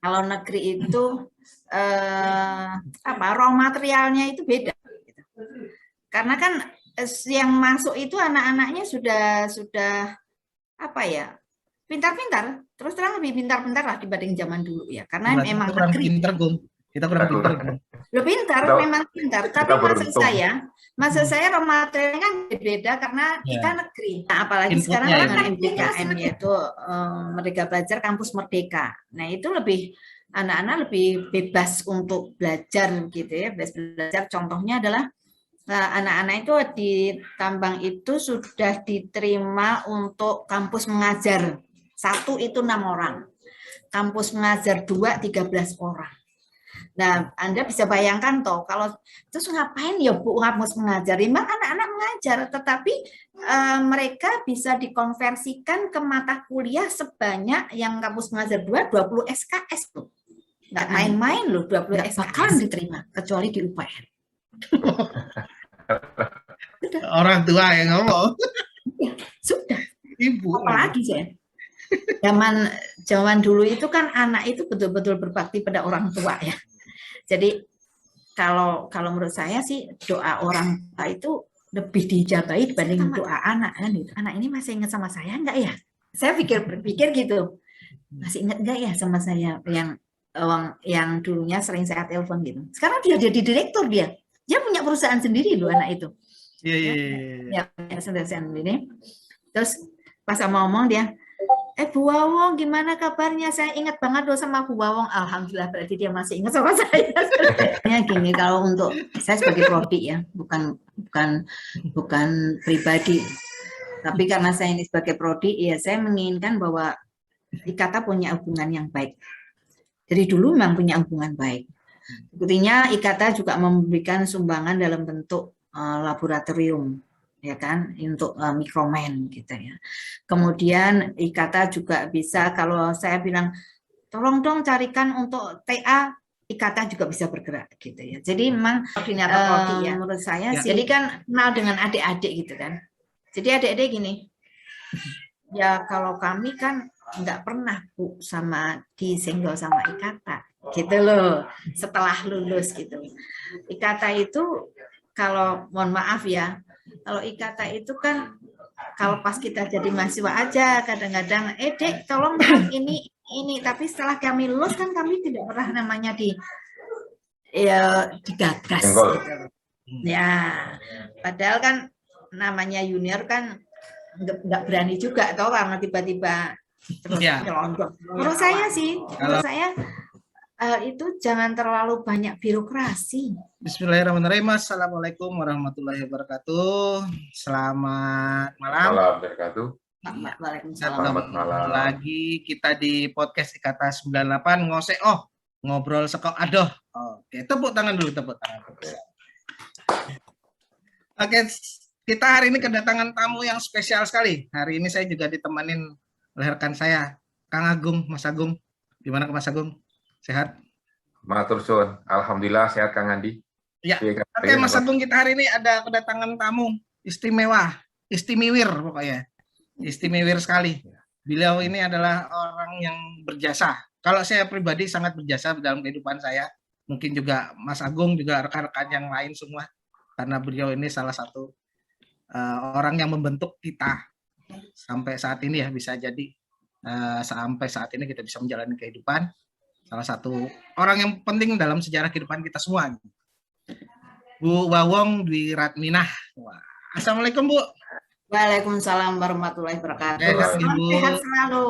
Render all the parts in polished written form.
Kalau negeri itu raw materialnya itu beda. Gitu. Karena kan yang masuk itu anak-anaknya sudah apa ya, pintar-pintar. Terus terang lebih pintar-pintar lah dibanding zaman dulu ya. Karena Berarti memang kita kurang negeri. pintar, Gung. Kita kurang pintar. Lo pintar, memang pintar. Tapi maksud saya raw materialnya kan beda karena kita negeri. Nah, apalagi sekarang dengan MBKM yaitu Merdeka Belajar Kampus Merdeka. Nah itu anak-anak lebih bebas untuk belajar gitu ya. Belajar contohnya adalah anak-anak itu di Tambang itu sudah diterima untuk kampus mengajar. 1 itu 6 orang. Kampus mengajar 2, 13 orang. Nah, Anda bisa bayangkan toh, kalau terus ngapain ya Bu kampus mengajar? Memang anak-anak mengajar, tetapi mereka bisa dikonversikan ke mata kuliah sebanyak yang kampus mengajar 20 SKS loh. Nggak main-main loh, 20 SKS. Bakalan diterima, kecuali di UPN. Orang tua yang ngomong. Ya, sudah. Ibu. Apalagi saya. Zaman dulu itu kan anak itu betul-betul berbakti pada orang tua ya. Jadi kalau menurut saya sih doa orang tua itu lebih dijabahi dibanding doa anak kan gitu. Anak ini masih ingat sama saya enggak ya? Saya berpikir gitu. Masih ingat enggak ya sama saya yang dulunya sering saya telepon gitu. Sekarang dia jadi direktur dia. Dia punya perusahaan sendiri loh anak itu. Iya. Ya, punya perusahaan sendiri. Terus pas sama ngomong dia, Bu Wawong gimana kabarnya? Saya ingat banget loh sama Bu Wawong. Alhamdulillah berarti dia masih ingat sama saya. Gini, kalau untuk saya sebagai prodi ya, bukan pribadi. Tapi karena saya ini sebagai prodi, ya saya menginginkan bahwa IKATA punya hubungan yang baik. Dari dulu memang punya hubungan baik. Buktinya IKATA juga memberikan sumbangan dalam bentuk laboratorium, ya kan, untuk mikromen gitu ya. Kemudian IKATA juga bisa, kalau saya bilang tolong dong carikan untuk TA, IKATA juga bisa bergerak gitu ya. Jadi memang koordinator prodi ya menurut saya sih. Jadi kan kenal dengan adik-adik gitu kan. Jadi adik-adik gini, ya kalau kami kan nggak pernah Bu sama disenggol sama IKATA gitu loh setelah lulus gitu. IKATA itu kalau mohon maaf ya, kalau IKATA itu kan kalau pas kita jadi mahasiswa aja kadang-kadang Dek tolong ini tapi setelah kami lulus kan kami tidak pernah namanya digagas gitu. Ya padahal kan namanya junior kan nggak berani juga toh karena tiba-tiba terus nyelonjok. Menurut saya itu jangan terlalu banyak birokrasi. Bismillahirrahmanirrahim. Assalamualaikum warahmatullahi wabarakatuh. Selamat malam. Selamat malam. Lagi kita di podcast IKATA 98 ngosek ngobrol sekok adoh. Oke, tepuk tangan dulu, tepuk tangan. Oke, kita hari ini kedatangan tamu yang spesial sekali. Hari ini saya juga ditemanin oleh rekan saya, Kang Agung, Mas Agung. Gimana Mas Agung? Sehat? Matur suwun. Alhamdulillah sehat Kang Andi. Ya. Oke, Mas Agung, kita hari ini ada kedatangan tamu istimewa, istimewir pokoknya. Istimewir sekali. Beliau ini adalah orang yang berjasa. Kalau saya pribadi sangat berjasa dalam kehidupan saya. Mungkin juga Mas Agung, juga rekan-rekan yang lain semua. Karena beliau ini salah satu orang yang membentuk kita sampai saat ini ya, bisa jadi sampai saat ini kita bisa menjalani kehidupan. Salah satu orang yang penting dalam sejarah kehidupan kita semua. Bu Wawong Dwi Ratminah. Assalamualaikum Bu. Waalaikumsalam warahmatullahi wabarakatuh. Sehat selalu.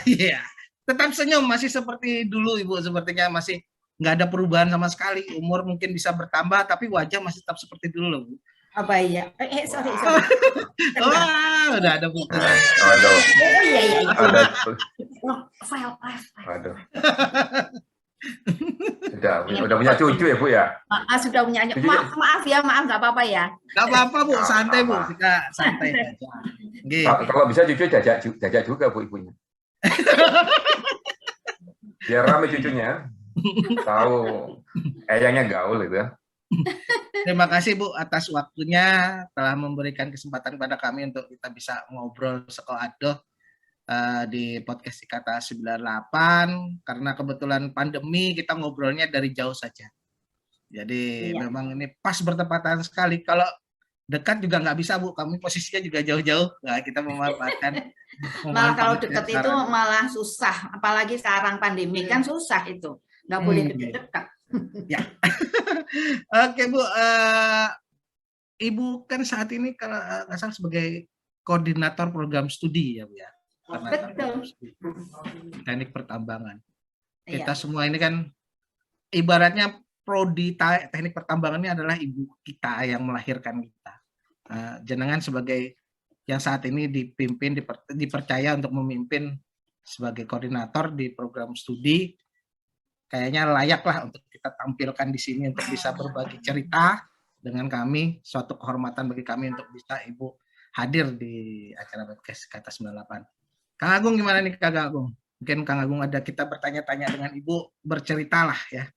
Iya. Tetap senyum, masih seperti dulu Ibu, sepertinya masih nggak ada perubahan sama sekali. Umur mungkin bisa bertambah, tapi wajah masih tetap seperti dulu Bu. Apa iya? Sorry. Udah ada Bu. Aduh. Iya. Ada. File. Aduh. Udah punya cucu ya Bu ya? Sudah punya. Maaf nggak apa-apa ya. Nggak apa-apa Bu, santai Bu, kita santai aja. Kalau bisa cucu jajak juga Bu ibunya. Biar rame cucunya. Tahu eyangnya gaul gitu ya. Terima kasih Bu atas waktunya, telah memberikan kesempatan pada kami untuk kita bisa ngobrol sekok adoh di podcast Kata 98 karena kebetulan pandemi kita ngobrolnya dari jauh saja. Jadi memang ini pas bertepatan sekali. Kalau dekat juga nggak bisa Bu, kami posisinya juga jauh-jauh. Nah, kita memanfaatkan. Malah kalau dekat itu malah susah, apalagi sekarang pandemi kan susah itu, nggak boleh dekat-dekat. Ya. Oke Bu, Ibu kan saat ini kalau nggak salah sebagai koordinator program studi ya Bu ya. Betul. Teknik pertambangan. Kita semua ini kan ibaratnya prodi teknik pertambangan ini adalah ibu kita yang melahirkan kita. Jenengan sebagai yang saat ini dipimpin, dipercaya untuk memimpin sebagai koordinator di program studi, kayaknya layaklah untuk kita tampilkan di sini untuk bisa berbagi cerita dengan kami. Suatu kehormatan bagi kami untuk bisa Ibu hadir di acara podcast Kata 98. Kang Agung gimana nih Kang Agung? Mungkin Kang Agung ada kita bertanya-tanya dengan Ibu, berceritalah ya.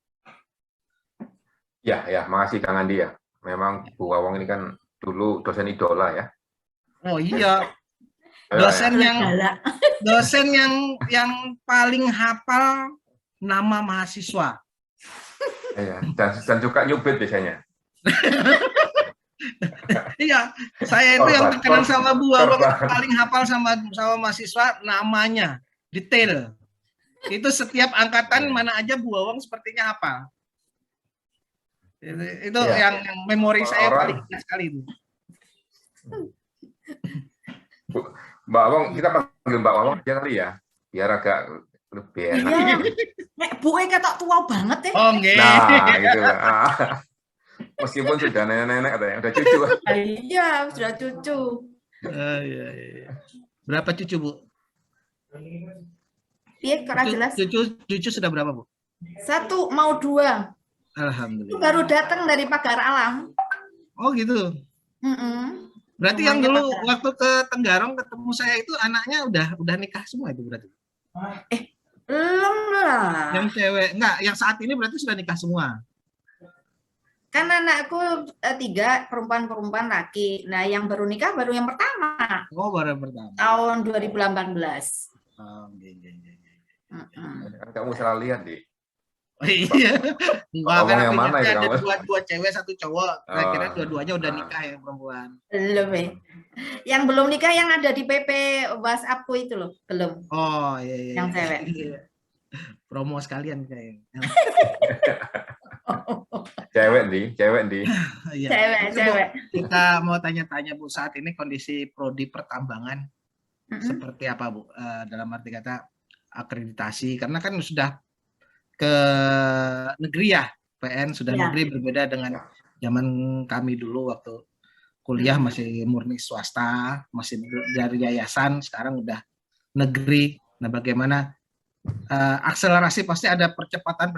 Ya, makasih Kang Andi ya. Memang Bu Wawong ini kan dulu dosen idola ya. Oh iya. Dosen yang paling hafal nama mahasiswa. Iya, dan juga nyubit biasanya. Iya, saya itu yang terkenal sama Bu Wawong paling hafal sama mahasiswa namanya, detail. Itu setiap angkatan mana aja Bu Wawong sepertinya hafal. Itu yang memori saya paling ingat sekali itu. Mbak Wawong, kita panggil Mbak Wawong aja kali ya, biar agak lebih enak. Iya, nek Bu ketok tua banget ya. Oh nggih. Nah, gitu. Meskipun sudah nenek-nenek katanya, udah cucu. Iya, sudah cucu. Iya. Berapa cucu, Bu? Iya, kurang jelas. Cucu sudah berapa, Bu? 1 mau 2. Alhamdulillah. Itu baru datang dari Pagar Alam. Oh gitu. Berarti yang dulu waktu ke Tenggarong ketemu saya itu anaknya udah nikah semua itu berarti? Belum lah. Yang cewek enggak, yang saat ini berarti sudah nikah semua. Kan anakku 3 perempuan laki. Nah, yang baru nikah baru yang pertama. Oh, baru yang pertama. Tahun 2018. Oh, iya. Kamu salah lihat, Di. Oh, iya. Enggak, kan yang mana itu ada kamu? dua cewek, 1 cowok. Saya kira dua-duanya udah nikah ya perempuan. Belum ya. Yang belum nikah yang ada di PP WhatsAppku itu loh, belum. Oh, iya. Yang cewek. Promo sekalian kayaknya. Cewek di. Ya. Cewek. Kita mau tanya-tanya Bu, saat ini kondisi prodi pertambangan seperti apa Bu? Dalam arti kata akreditasi, karena kan sudah ke negeri ya, PN sudah negeri, berbeda dengan zaman kami dulu waktu kuliah masih murni swasta, masih dari yayasan, sekarang udah negeri. Nah, bagaimana akselerasi pasti ada percepatan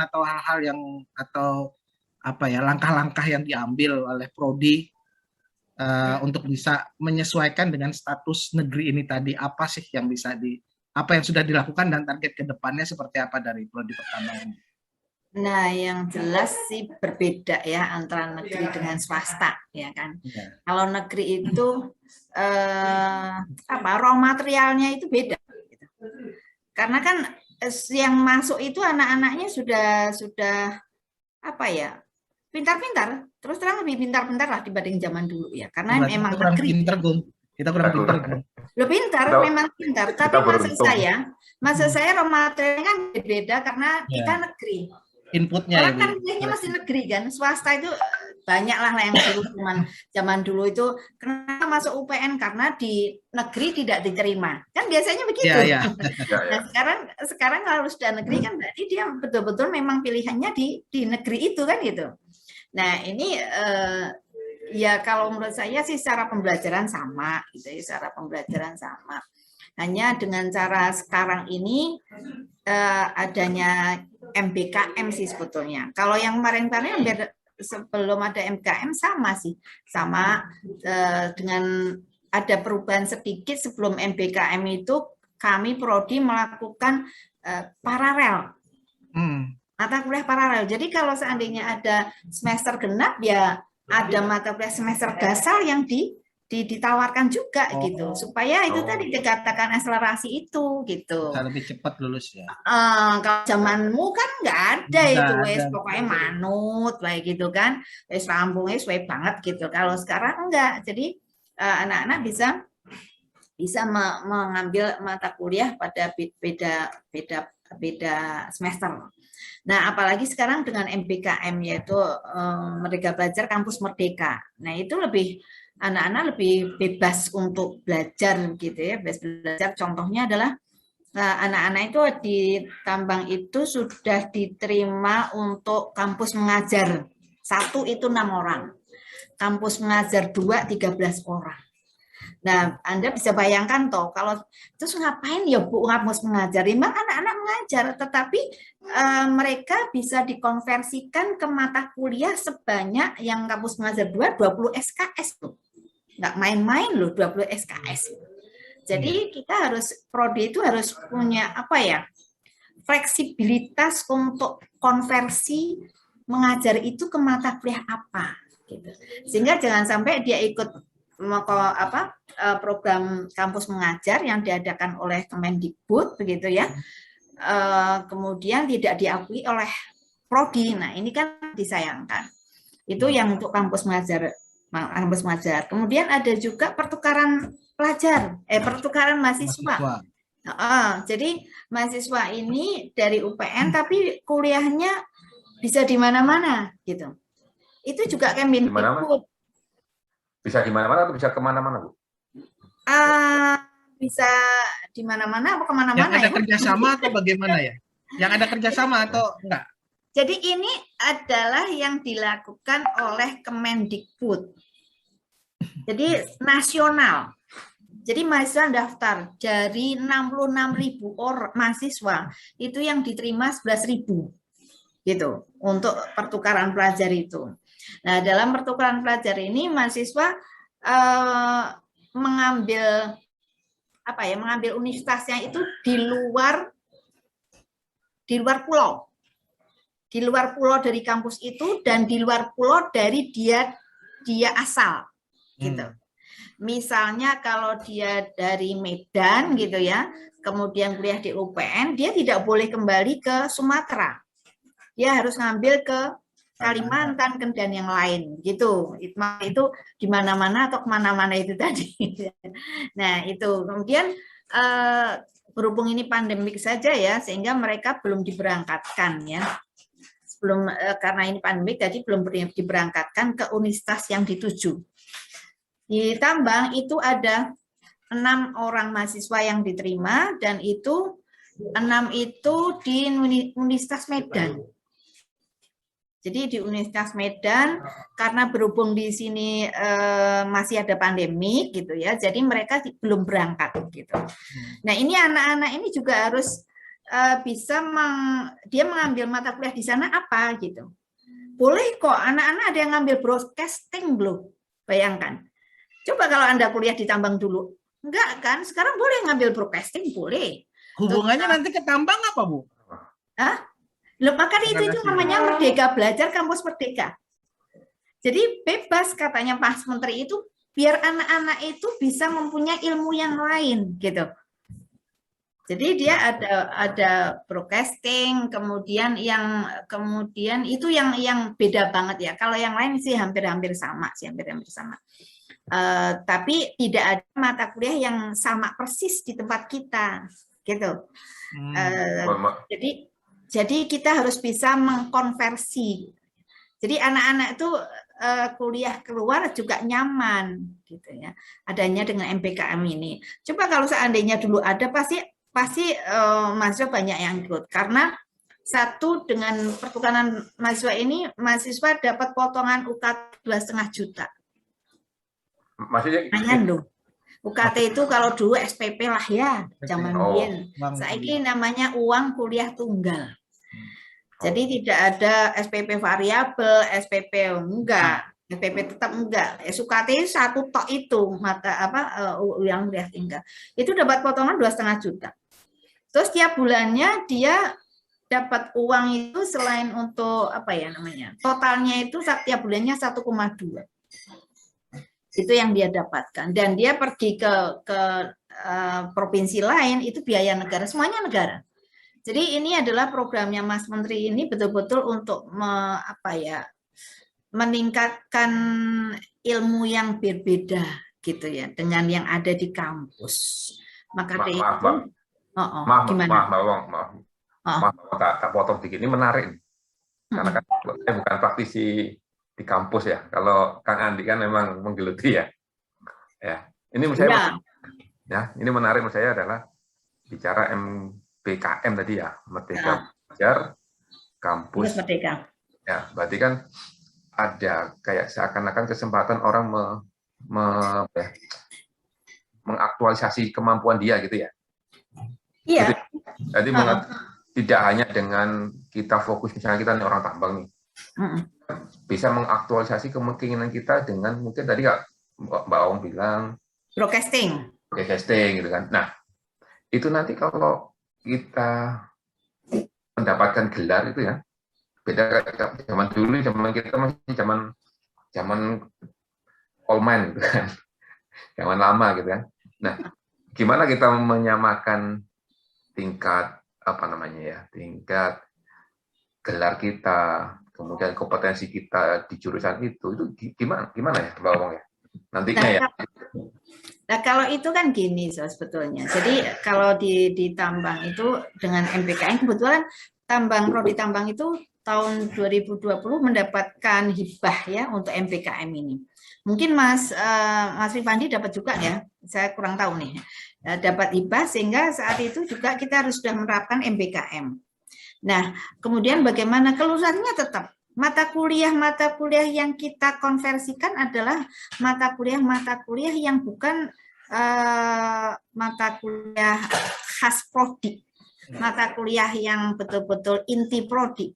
atau hal-hal yang atau apa ya, langkah-langkah yang diambil oleh prodi untuk bisa menyesuaikan dengan status negeri ini tadi. Apa sih yang bisa apa yang sudah dilakukan dan target ke depannya seperti apa dari prodi pertambangan? Nah, yang jelas sih berbeda ya antara negeri dengan swasta, ya kan. Kalau negeri itu raw materialnya itu beda. Gitu. Karena kan yang masuk itu anak-anaknya sudah apa ya, pintar-pintar, terus terang lebih pintar-pintar lah dibanding zaman dulu ya, karena memang negeri. Kita kurang pintar. Lebih pintar, memang pintar. Tapi maksud saya raw materialnya kan beda karena kita negeri. Inputnya orang kan kuliahnya masih negeri kan, swasta itu banyak lah yang dulu cuman zaman dulu itu kenapa masuk UPN karena di negeri tidak diterima kan biasanya begitu. Nah sekarang kalau sudah negeri kan berarti dia betul-betul memang pilihannya di negeri itu kan gitu. Nah ini ya kalau menurut saya sih secara pembelajaran sama gitu ya, secara pembelajaran sama. Hanya dengan cara sekarang ini adanya MBKM sih sebetulnya. Kalau yang kemarin-kemarin sebelum ada MBKM sama dengan ada perubahan sedikit. Sebelum MBKM itu kami prodi melakukan paralel, mata kuliah paralel. Jadi kalau seandainya ada semester genap ya ada mata kuliah semester dasar yang ditawarkan juga gitu, Oh, supaya itu Oh. tadi dikatakan akselerasi itu gitu. bisa lebih cepat lulus ya. Kalau zamanmu kan nggak ada Nggak itu, ada. pokoknya manut, kayak gitu kan, rampungnya sesuai banget gitu. Kalau sekarang enggak, jadi anak-anak bisa mengambil mata kuliah pada beda semester. Nah, apalagi sekarang dengan MBKM, yaitu Merdeka Belajar Kampus Merdeka. Nah, itu anak-anak lebih bebas untuk belajar gitu ya, bebas belajar. Contohnya adalah anak-anak itu di Tambang itu sudah diterima untuk kampus mengajar. 1 itu 6 orang. Kampus mengajar 2, 13 orang. Nah, Anda bisa bayangkan toh, kalau terus ngapain ya Bu kampus mengajar? Memang anak-anak mengajar, tetapi mereka bisa dikonversikan ke mata kuliah sebanyak yang kampus mengajar 2, 20 SKS tuh. Nggak main-main loh 20 SKS. Jadi kita prodi itu harus punya fleksibilitas untuk konversi mengajar itu ke mata kuliah apa gitu. Sehingga jangan sampai dia ikut program kampus mengajar yang diadakan oleh Kemendikbud begitu ya, kemudian tidak diakui oleh prodi. Nah, ini kan disayangkan. Itu yang untuk kampus mengajar. Kemudian ada juga pertukaran pertukaran mahasiswa. Jadi mahasiswa ini dari UPN tapi kuliahnya bisa di mana-mana gitu. Itu juga Kemendikbud. Bisa di mana-mana atau bisa kemana-mana, Bu? Bisa di mana-mana atau kemana-mana. Yang ada kerjasama atau bagaimana ya? Yang ada kerjasama atau enggak? Jadi ini adalah yang dilakukan oleh Kemendikbud. Jadi nasional. Jadi mahasiswa daftar dari 66.000 orang mahasiswa itu yang diterima 11.000 gitu untuk pertukaran pelajar itu. Nah, dalam pertukaran pelajar ini mahasiswa mengambil universitasnya itu di luar pulau. Di luar pulau dari kampus itu dan di luar pulau dari dia asal gitu. Misalnya kalau dia dari Medan gitu ya, kemudian kuliah di UPN, dia tidak boleh kembali ke Sumatera. Dia harus ngambil ke Kalimantan dan yang lain gitu. Itu di mana-mana atau kemana-mana itu tadi. Nah itu kemudian berhubung ini pandemik saja ya, sehingga mereka belum diberangkatkan ya. Karena ini pandemik, jadi belum diberangkatkan ke universitas yang dituju. Di Tambang itu ada 6 orang mahasiswa yang diterima dan itu 6 itu di Universitas Medan. Jadi di Universitas Medan karena berhubung di sini masih ada pandemi gitu ya, jadi mereka belum berangkat gitu. Nah ini anak-anak ini juga harus bisa dia mengambil mata kuliah di sana apa gitu. Boleh kok anak-anak ada yang ngambil broadcasting belum? Bayangkan. Coba kalau Anda kuliah di Tambang dulu. Enggak kan? Sekarang boleh ngambil broadcasting, boleh. Hubungannya nanti ke tambang apa, Bu? Makanya itu namanya Merdeka Belajar Kampus Merdeka. Jadi bebas katanya Pak Menteri itu biar anak-anak itu bisa mempunyai ilmu yang lain gitu. Jadi dia ada broadcasting, kemudian itu yang beda banget ya. Kalau yang lain sih hampir-hampir sama sih, hampir-hampir sama. Tapi tidak ada mata kuliah yang sama persis di tempat kita, gitu. Jadi kita harus bisa mengkonversi. Jadi anak-anak itu kuliah keluar juga nyaman, gitu ya. Adanya dengan MBKM ini. Coba kalau seandainya dulu ada pasti mahasiswa banyak yang ikut karena satu dengan pertukaran mahasiswa ini mahasiswa dapat potongan UKT 2,5 juta. Maksudnya UKT itu kalau dulu SPP lah ya, zaman dulu. Saiki namanya uang kuliah tunggal. Jadi tidak ada SPP variabel, SPP enggak, SPP tetap enggak. UKT satu tok itu uang kuliah tinggal. Itu dapat potongan 2,5 juta. Terus tiap bulannya dia dapat uang itu selain untuk totalnya itu tiap bulannya 1,2. Itu yang dia dapatkan. Dan dia pergi ke provinsi lain, itu biaya negara, semuanya negara. Jadi ini adalah programnya Mas Menteri ini betul-betul untuk meningkatkan ilmu yang berbeda gitu ya dengan yang ada di kampus. Maka gimana? Maaf, tak potong dikit. Ini menarik, karena kan saya bukan praktisi di kampus ya. Kalau Kang Andi kan memang menggeluti ya. Ini menurut saya, ini menarik menurut saya adalah bicara MBKM tadi ya, Merdeka Belajar Kampus Merdeka. Ya, berarti kan ada kayak seakan-akan kesempatan orang mengaktualisasi kemampuan dia gitu ya. Iya. Jadi tidak hanya dengan kita fokus, misalnya kita nih orang tambang nih, bisa mengaktualisasi kemungkinan kita dengan mungkin tadi Mbak Ong bilang broadcasting gitu kan. Nah, itu nanti kalau kita mendapatkan gelar itu ya, beda zaman dulu, zaman kita masih zaman old man gitu kan, zaman lama gitu kan. Nah, gimana kita menyamakan tingkat tingkat gelar kita, kemudian kompetensi kita di jurusan itu gimana ya Mbak Ong ya nantinya ya. Nah, kalau itu kan gini sebetulnya. Jadi kalau di tambang itu dengan MBKM, kebetulan prodi tambang itu tahun 2020 mendapatkan hibah ya untuk MBKM ini. Mungkin Mas Rifandi dapat juga ya, saya kurang tahu nih, dapat hibah sehingga saat itu juga kita harus sudah menerapkan MBKM. Nah, kemudian bagaimana kelulusannya tetap mata kuliah yang kita konversikan adalah mata kuliah yang bukan mata kuliah khas prodi, mata kuliah yang betul-betul inti prodi,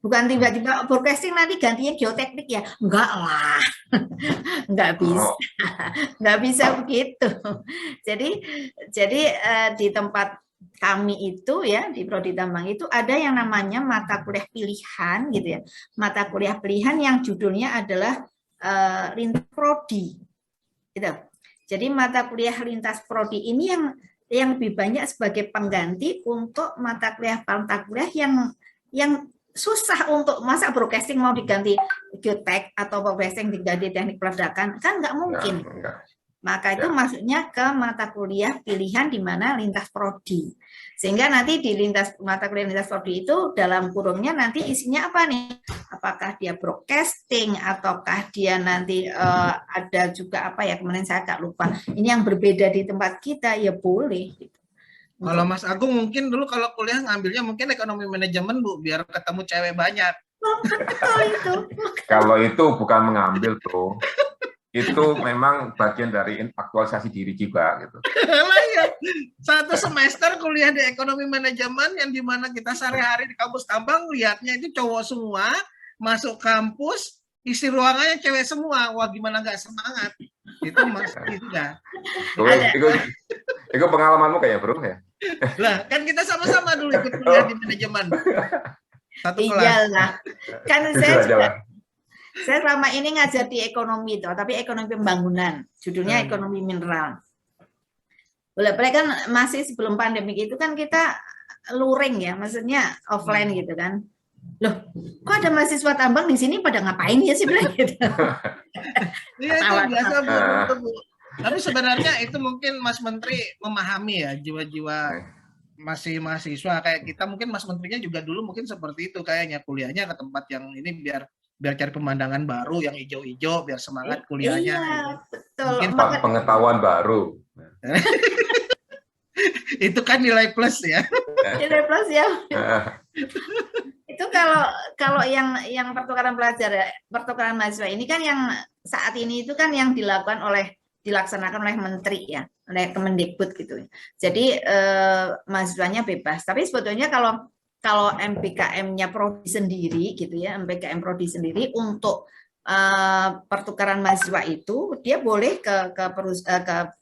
bukan tiba-tiba broadcasting nanti gantinya geoteknik ya, enggak lah. nggak bisa begitu. Jadi di tempat kami itu ya, di prodi tambang itu ada yang namanya mata kuliah pilihan gitu ya, mata kuliah pilihan yang judulnya adalah lintas prodi gitu. Jadi mata kuliah lintas prodi ini yang lebih banyak sebagai pengganti untuk mata kuliah yang susah. Untuk masa broadcasting mau diganti geotek atau broadcasting diganti teknik peledakan, kan nggak mungkin. Maka itu masuknya ke mata kuliah pilihan di mana lintas prodi. Sehingga nanti di mata kuliah lintas prodi itu dalam kurungnya nanti isinya apa nih? Apakah dia broadcasting ataukah dia nanti ada juga kemarin saya agak lupa. Ini yang berbeda di tempat kita ya boleh. Gitu. Kalau Mas Agung mungkin dulu kalau kuliah ngambilnya mungkin ekonomi manajemen Bu, biar ketemu cewek banyak. Betul itu. Kalau itu bukan mengambil tuh. Itu memang bagian dari aktualisasi diri juga gitu. Ya. Satu semester kuliah di ekonomi manajemen yang dimana kita sehari-hari di kampus tambang lihatnya itu cowok semua, masuk kampus isi ruangannya cewek semua. Wah, gimana nggak semangat? Itu Mas itu dah. Itu pengalamanmu kayak Bro ya. Lah, kan kita sama-sama dulu ikut kuliah di manajemen. Satu kelas. Iyalah. Kan saya selama ini ngajar di ekonomi itu, tapi ekonomi pembangunan, judulnya ekonomi mineral. Boleh kan masih sebelum pandemi itu kan kita luring ya, maksudnya offline gitu kan. Loh, kok ada mahasiswa tambang di sini pada ngapain ya sih bilang gitu. Iya itu biasa Bu. Tapi sebenarnya itu mungkin Mas Menteri memahami ya jiwa-jiwa masih mahasiswa kayak kita. Mungkin Mas Menterinya juga dulu mungkin seperti itu kayaknya, kuliahnya ke tempat yang ini biar cari pemandangan baru yang hijau-hijau biar semangat kuliahnya. Iya, betul. Mungkin pengetahuan baru. Itu kan nilai plus ya. Nilai plus ya. Itu kalau yang pertukaran pelajar, pertukaran mahasiswa ini kan yang saat ini itu kan yang dilaksanakan oleh menteri ya, oleh Kemendikbud gitu. Jadi mahasiswanya bebas. Tapi sebetulnya kalau MBKM-nya prodi sendiri gitu ya, MBKM prodi sendiri untuk pertukaran mahasiswa itu dia boleh ke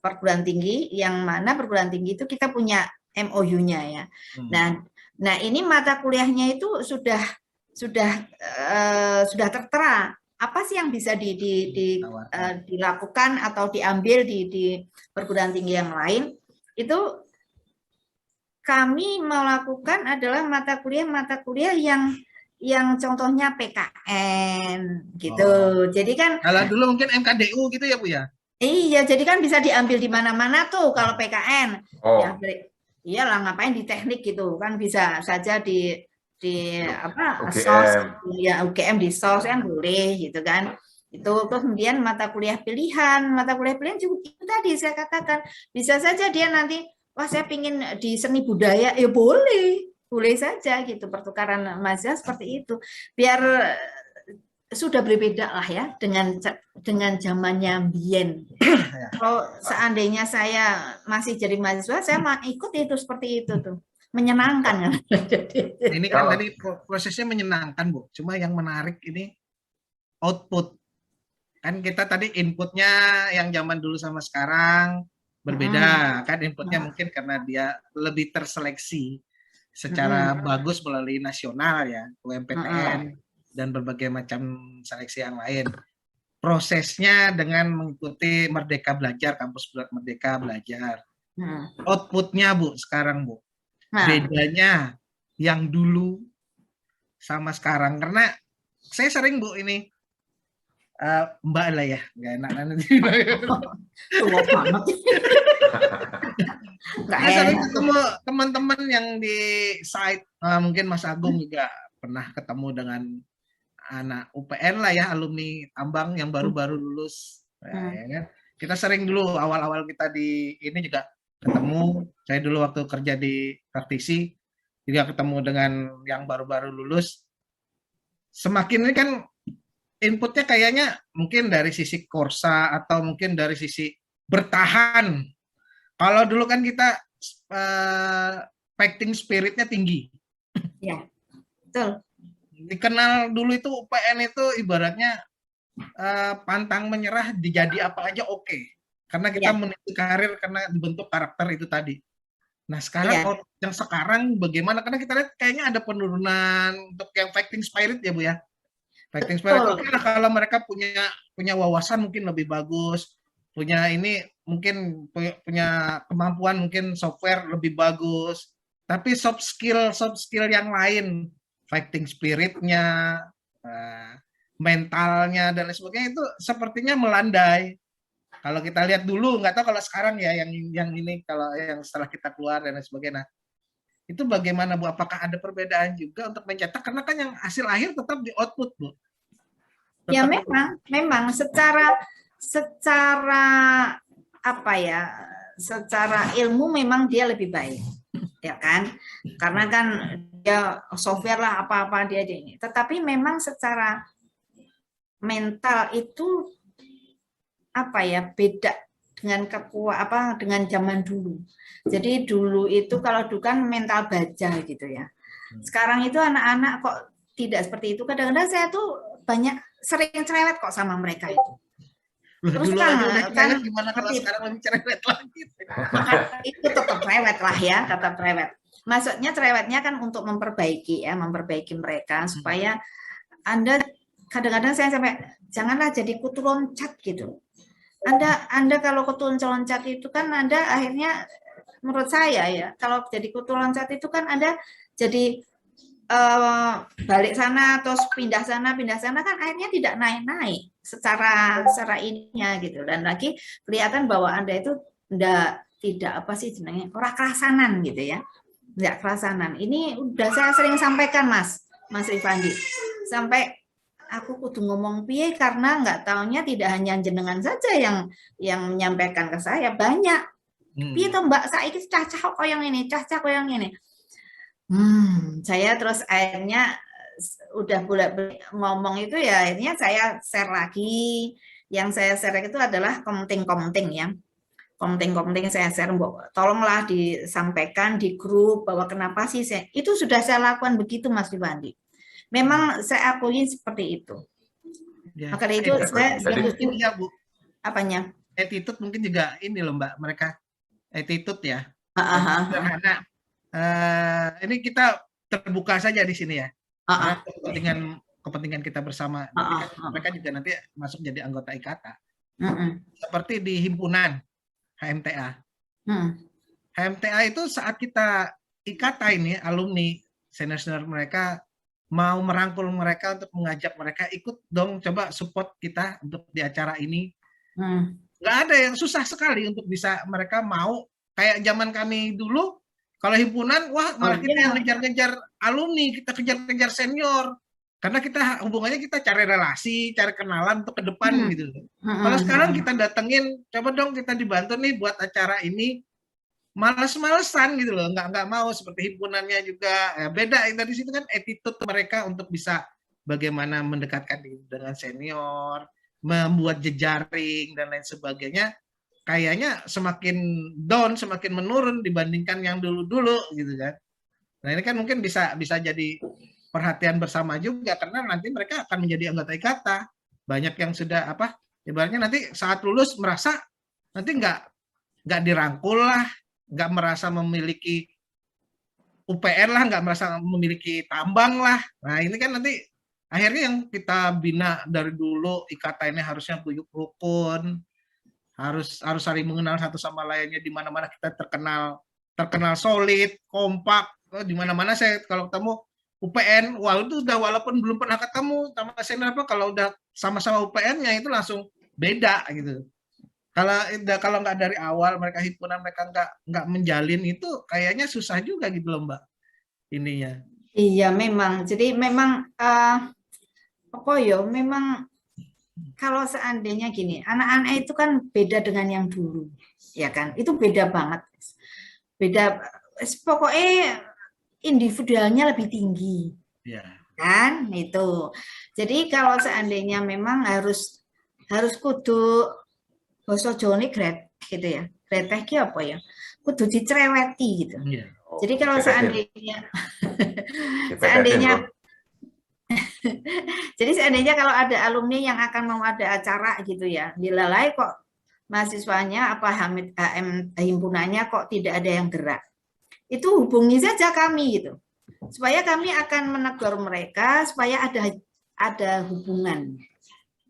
perguruan tinggi, yang mana perguruan tinggi itu kita punya MOU-nya ya. Nah ini mata kuliahnya itu sudah tertera apa sih yang bisa Tawarkan. dilakukan atau diambil di perguruan tinggi yang lain, itu kami melakukan adalah mata kuliah yang contohnya PKN gitu. Oh. Jadi kan Kalau dulu mungkin MKDU gitu ya Bu ya? iya, jadi kan bisa diambil di mana-mana tuh kalau PKN. Ya, Oh, iyalah ngapain di teknik gitu kan bisa saja di apa SOS UGM. ya UGM di SOS kan boleh gitu kan. Itu kemudian mata kuliah pilihan juga itu tadi saya katakan bisa saja dia nanti wah saya pingin di seni budaya ya boleh saja gitu pertukaran mahasiswa seperti itu biar sudah berbeda lah ya dengan zamannya Bien. Kalau seandainya saya masih jadi mahasiswa, saya mau ikut itu seperti itu tuh, menyenangkan kan. Ini kan Kalau tadi prosesnya menyenangkan Bu. Cuma yang menarik ini output. Kan kita tadi inputnya yang zaman dulu sama sekarang berbeda. Kan inputnya mungkin karena dia lebih terseleksi secara bagus melalui nasional ya, UMPTN dan berbagai macam seleksi yang lain. Prosesnya dengan mengikuti Merdeka Belajar, kampus Merdeka Belajar. Outputnya Bu, sekarang Bu. Bedanya yang dulu sama sekarang. Karena saya sering Bu ini, Mbak lah ya, nggak enak nanti. Tua banget. Saya sering ketemu teman-teman yang di site, mungkin Mas Agung juga pernah ketemu dengan anak UPN lah ya, alumni tambang yang baru-baru lulus. Nah, ya kan? Kita sering dulu awal-awal kita di ini juga ketemu. Saya dulu waktu kerja di praktisi juga ketemu dengan yang baru-baru lulus. Semakin ini kan inputnya kayaknya mungkin dari sisi korsa atau mungkin dari sisi bertahan. Kalau dulu kan kita fighting spiritnya tinggi. Ya, betul. Dikenal dulu itu UPN itu ibaratnya pantang menyerah, dijadi apa aja oke. Karena kita meniti karir karena dibentuk karakter itu tadi. Nah sekarang yang sekarang bagaimana? Karena kita lihat kayaknya ada penurunan untuk yang fighting spirit ya Bu ya. Fighting spirit oke lah kalau mereka punya wawasan mungkin lebih bagus, punya ini mungkin punya kemampuan mungkin software lebih bagus. Tapi soft skill yang lain, fighting spiritnya, mentalnya dan lain sebagainya itu sepertinya melandai. Kalau kita lihat dulu, nggak tahu kalau sekarang ya yang ini kalau yang setelah kita keluar dan lain sebagainya. Itu bagaimana Bu? Apakah ada perbedaan juga untuk mencetak? Karena kan yang hasil akhir tetap di output Bu. Ya memang secara apa ya? Secara ilmu memang dia lebih baik, ya kan? Karena kan dia software lah apa-apa dia ini. Tetapi memang secara mental itu apa ya beda dengan dengan zaman dulu. Jadi dulu itu kalau dulu kan mental baja gitu ya. Sekarang itu anak-anak kok tidak seperti itu. Kadang-kadang saya tuh sering cerewet kok sama mereka itu. Terus dulu aja udah cerewet, gimana kalau sekarang lebih cerewet lagi? Itu tetap cerewet lah ya, tetap cerewet. Maksudnya cerewetnya kan untuk memperbaiki mereka supaya Anda kadang-kadang saya sampai janganlah jadi kutu loncat gitu. Anda kalau kutu loncat itu kan Anda akhirnya menurut saya ya kalau jadi kutu loncat itu kan Anda jadi balik sana atau pindah sana kan akhirnya tidak naik secara ininya gitu dan lagi kelihatan bahwa Anda itu tidak apa sih jenenge ora kerasanan gitu ya. Tidak kerasanan. Ini udah saya sering sampaikan Mas Rifandi. Sampai aku kudu ngomong piye karena nggak taunya tidak hanya jenengan saja yang menyampaikan ke saya banyak. Piye to Mbak saiki cacah kok yang ini, cacah kok yang ini. Saya terus akhirnya udah bolak-balik ngomong itu ya akhirnya saya share lagi. Yang saya share itu adalah komting-komting ya. Komting-komting saya share, tolonglah disampaikan di grup bahwa kenapa sih itu sudah saya lakukan begitu Mas Rifandi. Memang saya akui seperti itu. Ya. Maka itu saya mungkin ya Bu. Apanya? Attitude mungkin juga ini loh Mbak, mereka attitude ya. Ini kita terbuka saja di sini ya. Dengan kepentingan kita bersama. Nanti kan mereka juga nanti masuk jadi anggota IKATA. Seperti di himpunan HMTA. HMTA itu saat kita IKATA ini, alumni, senior-senior mereka, mau merangkul mereka untuk mengajak mereka ikut dong, coba support kita untuk di acara ini. Nggak ada, yang susah sekali untuk bisa mereka mau. Kayak zaman kami dulu, kalau himpunan, wah malah kita yang ngejar-ngejar alumni, kita kejar-kejar senior. Karena kita hubungannya kita cari relasi, cari kenalan untuk ke depan gitu. Kalau sekarang kita datengin, coba dong kita dibantu nih buat acara ini, males-malesan gitu loh, nggak mau seperti himpunannya juga. Ya, beda dari situ kan attitude mereka untuk bisa bagaimana mendekatkan diri dengan senior, membuat jejaring dan lain sebagainya. Kayaknya semakin down, semakin menurun dibandingkan yang dulu-dulu gitu kan. Nah ini kan mungkin bisa jadi perhatian bersama juga, karena nanti mereka akan menjadi anggota IKATA. Banyak yang sudah ibaratnya nanti saat lulus merasa nanti nggak dirangkul lah, nggak merasa memiliki UPR lah, nggak merasa memiliki tambang lah. Nah ini kan nanti akhirnya yang kita bina dari dulu, IKATA ini harusnya guyup rukun, harus saling mengenal satu sama lainnya, di mana-mana kita terkenal solid, kompak. Di mana-mana saya kalau ketemu UPN, wah itu udah walaupun belum pernah ketemu sama senior kalau udah sama-sama UPN-nya itu langsung beda gitu. Kalau nggak dari awal mereka himpunan, mereka nggak menjalin itu, kayaknya susah juga gitu loh Mbak ininya. Iya memang. Jadi memang memang kalau seandainya gini, anak-anak itu kan beda dengan yang dulu, ya kan? Itu beda banget, beda. Pokoknya individualnya lebih tinggi, kan? Itu. Jadi kalau seandainya memang harus kudu basa Jawa ini gitu ya, greteh apa ya, kudu dicereweti gitu. Jadi kalau seandainya kalau ada alumni yang akan mau ada acara gitu ya, dilalai kok mahasiswanya himpunannya kok tidak ada yang gerak, itu hubungi saja kami gitu, supaya kami akan menegur mereka supaya ada hubungan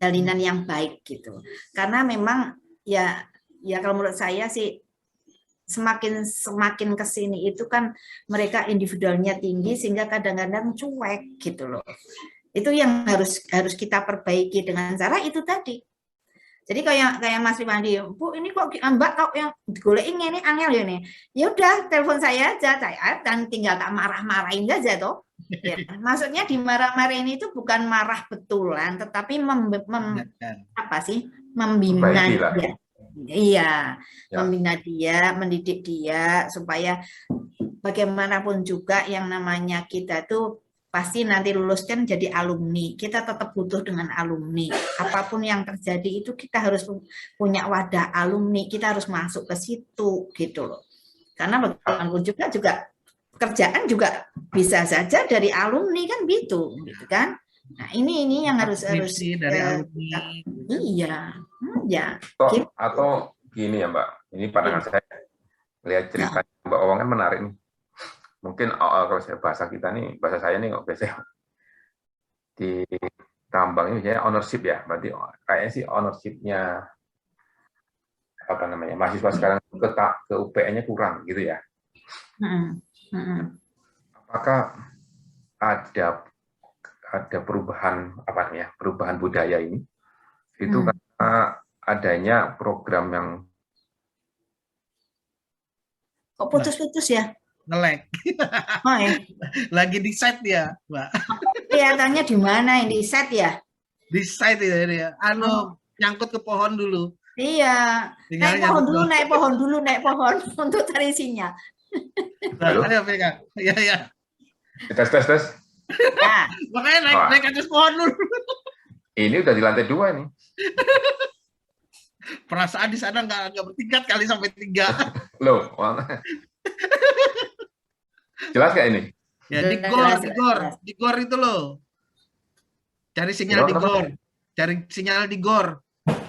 jalinan yang baik gitu. Karena memang ya kalau menurut saya sih semakin kesini itu kan mereka individualnya tinggi sehingga kadang-kadang cuek gitu loh. Itu yang harus kita perbaiki dengan cara itu tadi. Jadi kayak Mas Rifandi, Bu ini kok Mbak kok yang digolekin ini angel ya nih. Ya udah telepon saya aja, dan tinggal tak marah-marahin aja toh. Ya, maksudnya dimarah-marahin itu bukan marah betulan, tetapi membina dia. Iya, membina dia, mendidik dia supaya bagaimanapun juga yang namanya kita tuh pasti nanti lulus kan jadi alumni. Kita tetap butuh dengan alumni. Apapun yang terjadi itu kita harus punya wadah alumni. Kita harus masuk ke situ gitu loh. Karena bagaimanapun juga pekerjaan juga bisa saja dari alumni kan gitu kan. Nah ini yang harus dari alumni. Iya, ya. Atau gini ya Mbak, ini pandangan saya lihat cerita Mbak Owang kan menarik nih. Mungkin kalau saya bahasa saya nih nggak biasa di tambang ini misalnya ownership ya, berarti kayaknya sih ownership-nya mahasiswa sekarang ke UPN-nya kurang gitu ya. Apakah ada perubahan perubahan budaya ini itu karena adanya program yang kok putus-putus ya, nge-lag. Lagi di set ya Mbak, kelihatannya di mana yang di set ya, di site ya nyangkut ke pohon dulu. Iya, naik pohon untuk cari sinyal. Ayo pegang. Iya. Tes. Ya. Makanya naik atas pohon dulu. Ini udah di lantai 2 ini. Perasaan di sana nggak bertingkat kali sampai 3. Loh. Jelas nggak ini? Ya di gor itu loh. Cari sinyal di gor. Cari sinyal di gor.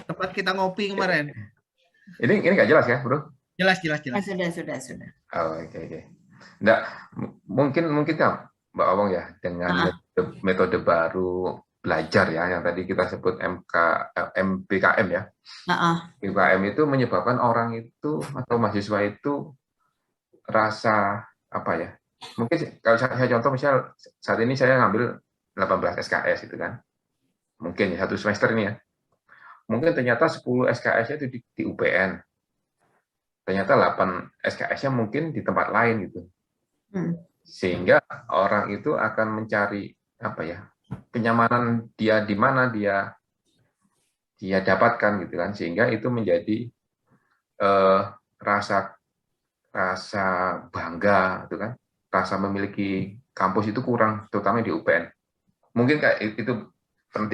Tempat kita ngopi kemarin. Ini nggak jelas ya, Bro? Jelas. Sudah. Oh, oke. Nggak, mungkin kan Mbak Owang ya dengan metode baru belajar ya, yang tadi kita sebut MBKM ya. MBKM itu menyebabkan orang itu atau mahasiswa itu rasa apa ya? Mungkin kalau saya contoh misal saat ini saya ngambil 18 SKS itu kan. Mungkin ya, 1 semester ini ya. Mungkin ternyata 10 SKS-nya itu di UPN. Ternyata 8 SKS-nya mungkin di tempat lain gitu. Sehingga orang itu akan mencari apa ya? Kenyamanan dia di mana dia dapatkan gitu kan, sehingga itu menjadi rasa bangga gitu kan, rasa memiliki kampus itu kurang, terutama di UPN. Mungkin kayak itu perlu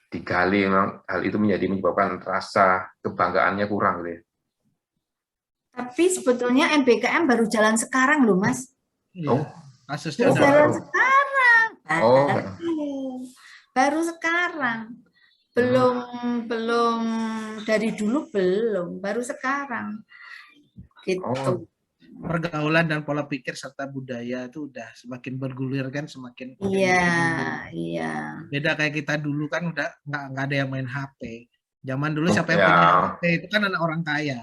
digali, memang hal itu menyebabkan rasa kebanggaannya kurang gitu ya. Tapi sebetulnya MBKM baru jalan sekarang loh, Mas. Oh, kasusnya jalan sekarang. Baru sekarang. Belum dari dulu belum, baru sekarang. Gitu. Pergaulan dan pola pikir serta budaya itu udah semakin bergulir kan, semakin iya. Beda kayak kita dulu kan udah nggak ada yang main HP. Zaman dulu siapa yang punya HP itu kan anak orang kaya.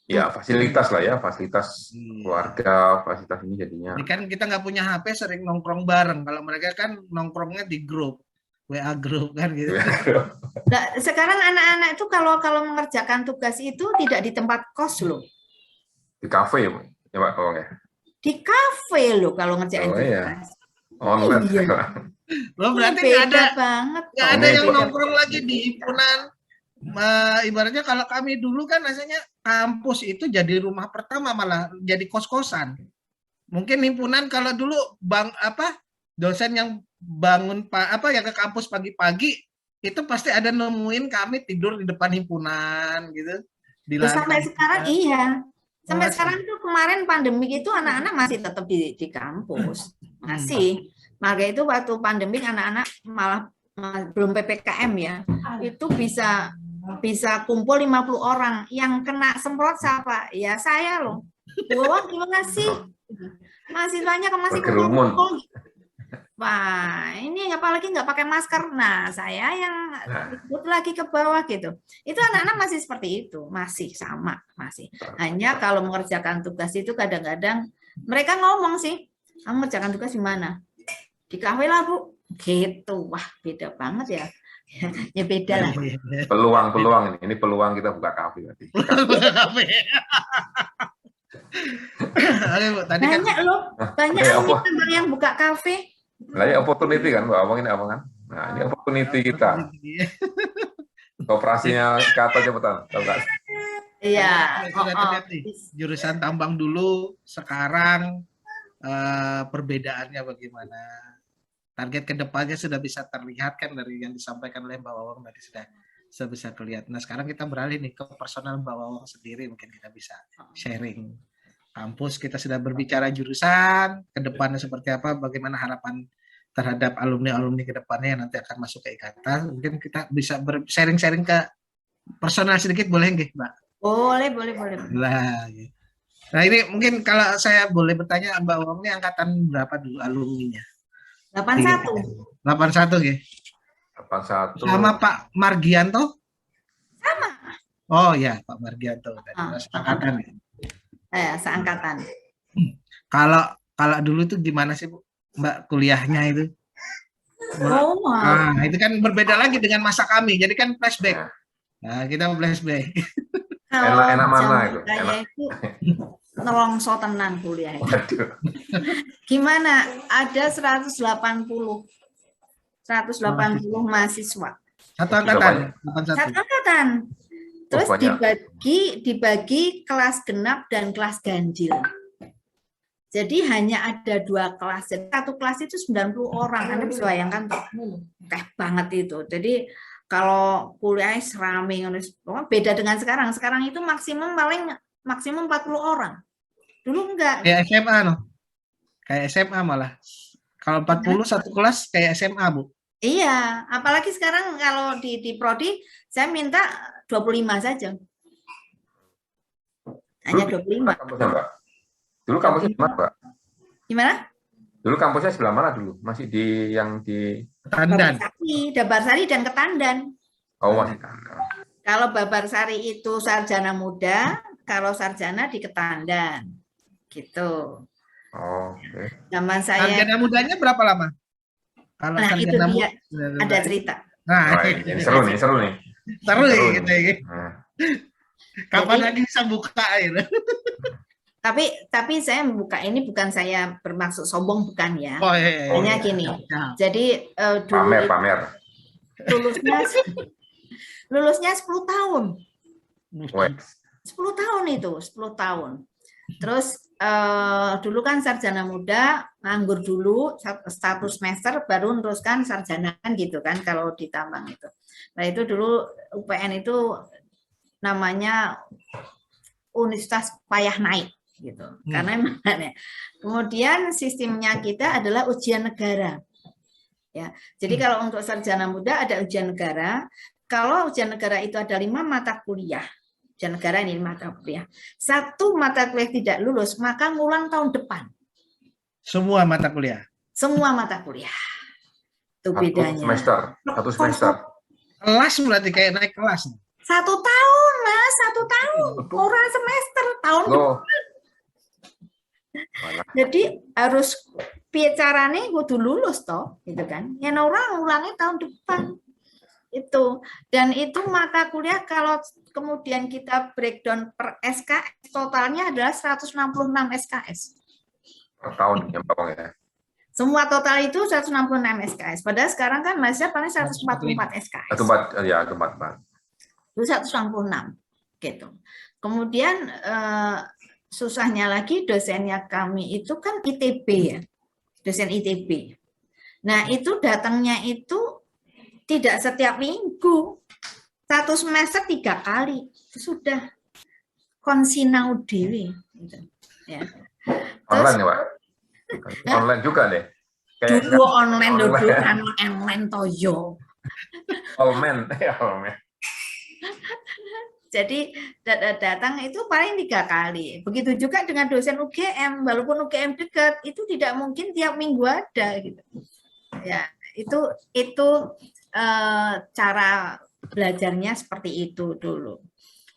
Ya, fasilitas lah ya, fasilitas keluarga, fasilitas ini jadinya. Ini kan kita nggak punya HP, sering nongkrong bareng. Kalau mereka kan nongkrongnya di grup, WA grup kan gitu. Nah, sekarang anak-anak itu kalau mengerjakan tugas itu tidak di tempat kos loh. Di kafe ya Pak, ya. Di kafe loh kalau ngerjain tugas. Iya. Lo berarti nggak ada yang nongkrong lagi di himpunan. Ibaratnya kalau kami dulu kan rasanya kampus itu jadi rumah pertama, malah jadi kos-kosan. Mungkin himpunan kalau dulu dosen yang bangun ke kampus pagi-pagi itu pasti ada nemuin kami tidur di depan himpunan gitu. Sampai sekarang iya. Sampai sekarang itu kemarin pandemik itu anak-anak masih tetap di kampus. Masih. Maka itu waktu pandemik anak-anak malah belum PPKM ya. Itu bisa kumpul 50 orang. Yang kena semprot siapa? Ya saya loh. Wah, gimana sih? Mahasiswanya masih kumpul. Wah, ini apalagi nggak pakai masker. Nah, saya yang ikut lagi ke bawah gitu. Itu anak-anak masih seperti itu. Masih sama. Masih. Hanya kalau mengerjakan tugas itu kadang-kadang mereka ngomong sih, kamu mengerjakan tugas di mana? Di kafe lah, Bu. Gitu. Wah, beda banget ya. Ya beda lah. Peluang ini peluang kita buka kafe berarti. Banyak loh, banyak yang buka kafe. Nah, ini opportunity kan, Mbak Awang ini apa kan? Nah, ini opportunity kita. Operasinya kata cepetan, tahu nggak? Iya. Sudah terlihat nih, jurusan tambang dulu, sekarang perbedaannya bagaimana? Target kedepannya sudah bisa terlihat kan dari yang disampaikan oleh Mbak Wawang tadi sudah bisa kelihatan. Nah sekarang kita beralih nih ke personal Mbak Wawang sendiri, mungkin kita bisa sharing kampus, kita sudah berbicara jurusan kedepannya seperti apa, bagaimana harapan terhadap alumni-alumni kedepannya yang nanti akan masuk ke IKATA. Mungkin kita bisa sharing-sharing ke personal sedikit, boleh nggih Mbak? Boleh. Nah ini mungkin kalau saya boleh bertanya, Mbak Wawang ini angkatan berapa dulu alumninya? 81. 81 ya. 81. Sama Pak Margianto? Sama. Oh ya, Pak Margianto. Seangkatan ya. Seangkatan. Kalau dulu itu gimana sih Bu, Mbak, kuliahnya itu? Nah, itu kan berbeda lagi dengan masa kami. Jadi kan flashback. Nah, kita flashback. Enak mana itu? Itu nelongso tenan kuliah. Gimana? Ada 180 mahasiswa. Satu angkatan. Satu angkatan. Terus dibagi kelas genap dan kelas ganjil. Jadi hanya ada 2 kelas. Jadi satu kelas itu 90 orang. Anda bisa bayangkan kayak banget itu. Jadi kalau kuliah serame, beda dengan sekarang. Sekarang itu maksimum 40 orang. Dulu enggak. Kayak SMA no. Kayak SMA malah. Kalau 40 satu kelas kayak SMA, Bu. Iya, apalagi sekarang kalau di Prodi saya minta 25 saja. Hanya 25. Kampusnya, Mbak? Dulu kampusnya di mana, Mbak? Gimana? Dulu kampusnya sebelah mana dulu? Masih di yang di Tandan. Dabarsari dan Ketandan. oh masih Tandan. Kalau Babarsari itu sarjana muda, kalau sarjana di Ketandan. Gitu. Oke. Zaman saya Sarjana mudanya berapa lama? Kalau Nah, itu sarjana dia. muda Ada cerita. Nah, Oh, ini seru nih. seru Seru nih nih. gitu ya. Nah, Kapan Jadi- lagi bisa buka gitu? Tapi saya membuka ini bukan saya bermaksud sombong, bukan ya. Oh iya. Hanya gini. Ya. Jadi dulu pamer. lulusnya 10 tahun. Wes. 10 tahun itu, 10 tahun. Terus dulu kan sarjana muda, nganggur dulu 1 semester baru meneruskan sarjana kan gitu kan kalau di tambang itu. Nah, itu dulu UPN itu namanya Universitas Payah Naik gitu. Karena memang kemudian sistemnya kita adalah ujian negara. Ya. Jadi kalau untuk sarjana muda ada ujian negara. Kalau ujian negara itu ada 5 mata kuliah. Ujian negara ini mata kuliah. 1 mata kuliah tidak lulus, maka ngulang tahun depan. Semua mata kuliah. Semua mata kuliah. Itu bedanya. Satu semester. Kelas berarti kayak naik kelas. 1 tahun, Mas, 1 tahun. Orang semester, tahun depan. Loh. Malah. Jadi harus piye carane kudu lulus toh, gitu kan. Yang orang ulangnya tahun depan. Itu. Dan itu mata kuliah kalau kemudian kita breakdown per SKS totalnya adalah 166 SKS. Per tahun yang Bawang ya. Semua total itu 166 SKS. Padahal sekarang kan Malaysia paling 144 SKS. Tempat. Itu 166 gitu. Kemudian susahnya lagi dosennya kami itu kan ITB ya. Dosen ITB. Nah, itu datangnya itu tidak setiap minggu. 1 semester 3 kali. Itu sudah konsinau dewe gitu. Ya. Online ya, Pak? Online juga deh. Dulu online toyo. Online. Jadi datang itu paling 3 kali. Begitu juga dengan dosen UGM, walaupun UGM dekat, itu tidak mungkin tiap minggu ada gitu. Ya, itu cara belajarnya seperti itu dulu.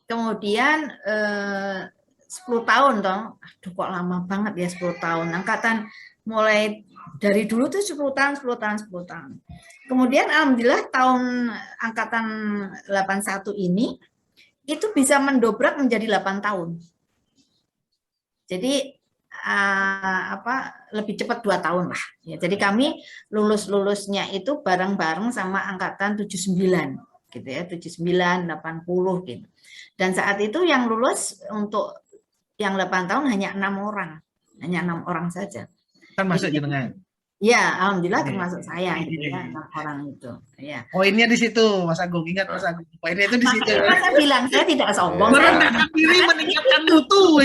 Kemudian 10 tahun toh. Aduh kok lama banget ya 10 tahun. Angkatan mulai dari dulu tuh 10 tahun. Kemudian alhamdulillah tahun angkatan 81 ini itu bisa mendobrak menjadi 8 tahun. Jadi lebih cepat 2 tahun lah. Ya, jadi kami lulusnya itu bareng-bareng sama angkatan 79 gitu ya, 79, 80 gitu. Dan saat itu yang lulus untuk yang 8 tahun hanya 6 orang. Hanya 6 orang saja. Kan masuk jenengan. Ya, alhamdulillah termasuk saya gitu ya, 6 orang itu. Ya. Poinnya di situ, Mas Agung. Ingat Mas Agung. Poinnya itu di situ. Makanya saya bilang saya tidak sombong. Merendahkan diri meningkatkan mutu.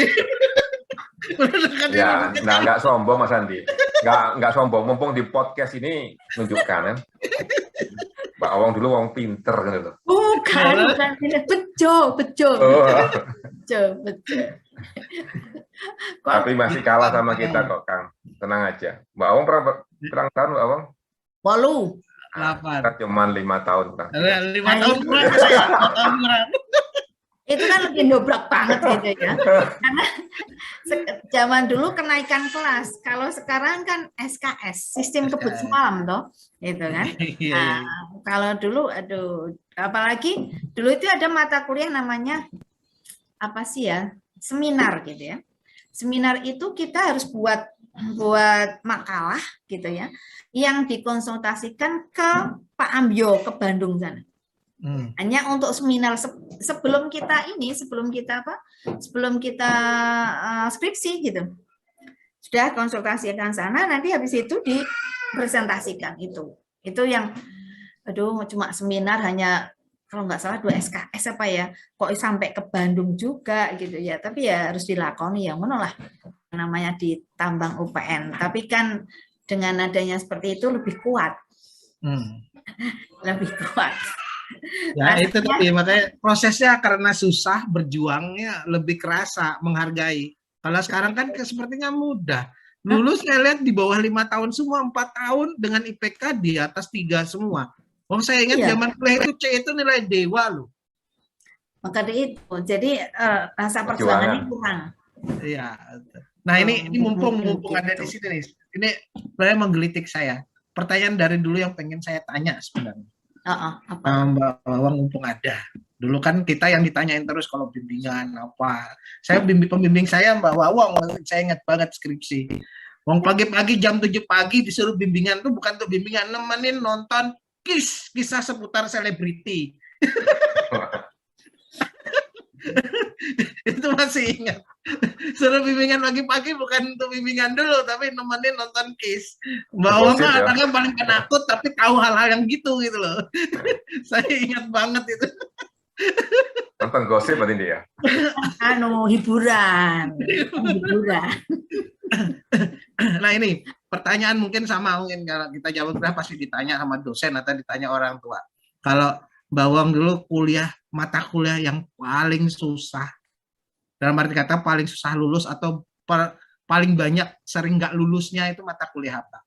Ya, nggak sombong Mas Andi. Nggak sombong. Mumpung di podcast ini menunjukkan kan. Mbak Awang dulu Awang pinter gitu loh. Bukan. Bejo. Tapi masih kalah sama kita kok, Kang. Tenang aja. Mbak Awang berapa tahun, Mbak Awang? 8. Kita cuma 5 tahun, Kang. 5 tahun kurang saya. 5 tahun kurang. Itu kan lebih dobrak banget gitu ya. Karena zaman dulu kenaikan kelas. Kalau sekarang kan SKS, sistem kebut semalam toh, gitu kan. Nah, kalau dulu apalagi dulu itu ada mata kuliah namanya apa sih ya? Seminar gitu ya. Seminar itu kita harus buat makalah gitu ya, yang dikonsultasikan ke Pak Ambyo ke Bandung sana. Hanya untuk seminar sebelum kita skripsi gitu. Sudah konsultasikan sana, nanti habis itu dipresentasikan itu. Itu yang cuma seminar hanya kalau nggak salah 2 SKS apa ya, kok sampai ke Bandung juga gitu ya. Tapi ya harus dilakoni yang mana lah namanya di tambang UPN. Tapi kan dengan adanya seperti itu lebih kuat. Lebih kuat. Ya itu tadi, makanya prosesnya karena susah, berjuangnya lebih kerasa, menghargai. Kalau sekarang kan sepertinya mudah. Lulus saya lihat di bawah 5 tahun semua, 4 tahun dengan IPK di atas 3 semua. Wong saya ingat Iya. zaman kuliah itu C itu nilai dewa loh. Maka dari itu, jadi rasa Perjuangan. perjuangannya kurang. Iya. Nah ini mumpung ada di sini nih. Ini sebenarnya menggelitik saya. Pertanyaan dari dulu yang pengen saya tanya sebenarnya. Apa? Mbak Wawang mumpung ada. Dulu kan kita yang ditanyain terus kalau bimbingan apa. Saya pembimbing saya Mbak Wawang, saya ingat banget skripsi. Wong pagi-pagi jam 7 pagi disuruh bimbingan tuh bukan untuk bimbingan, nemenin nonton kisah seputar selebriti. Itu masih ingat. Suruh bimbingan pagi-pagi bukan untuk bimbingan dulu, tapi nemenin nonton Mbak Wawang Gosip ya. anaknya paling penakut tapi tahu hal-hal yang gitu loh. Saya ingat banget itu. Nonton gosip berarti dia. Hiburan. Nah ini pertanyaan mungkin sama, mungkin kalau kita jawab pasti ditanya sama dosen atau ditanya orang tua. Kalau Mbak Wawang dulu mata kuliah yang paling susah, dalam arti kata paling susah lulus atau paling banyak sering nggak lulusnya itu mata kuliah apa?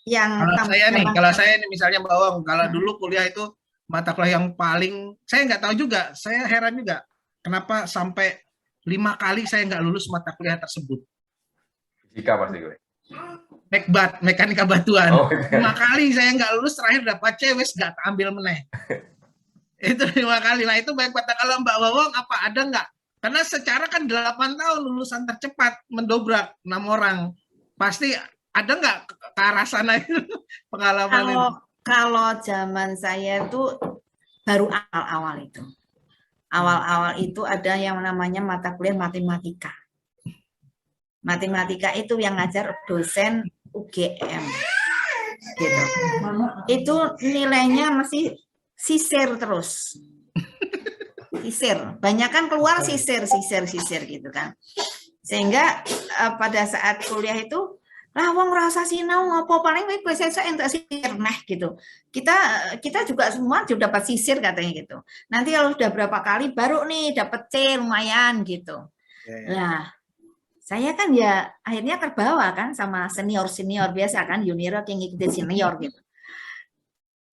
Kalau saya nih misalnya Mbak Wawang, kalau dulu kuliah itu mata kuliah yang paling, saya nggak tahu juga, saya heran juga kenapa sampai 5 kali saya nggak lulus mata kuliah tersebut. Fisika pasti gue. Mekanika batuan. Oh, 5 kali saya nggak lulus, terakhir dapat cewek nggak ambil meneh. Itu 5 kali. Nah itu baik kata. Kalau Mbak Wawang apa ada nggak? Karena secara kan 8 tahun lulusan tercepat mendobrak 6 orang. Pasti ada nggak ke arah sana itu pengalaman itu? Kalau zaman saya itu baru awal-awal itu. Awal-awal itu ada yang namanya mata kuliah matematika. Matematika itu yang ngajar dosen UGM. Gitu. Itu nilainya masih sisir terus. Sisir. Banyak kan keluar sisir gitu kan. Sehingga pada saat kuliah itu wong rasa sinau ngopo paling wis esuk entuk sisir gitu. Kita juga semua juga dapat sisir katanya gitu. Nanti kalau sudah berapa kali baru nih dapat C lumayan gitu. Nah, saya kan ya akhirnya terbawa kan sama senior biasa kan, junior yang ngikutin senior gitu.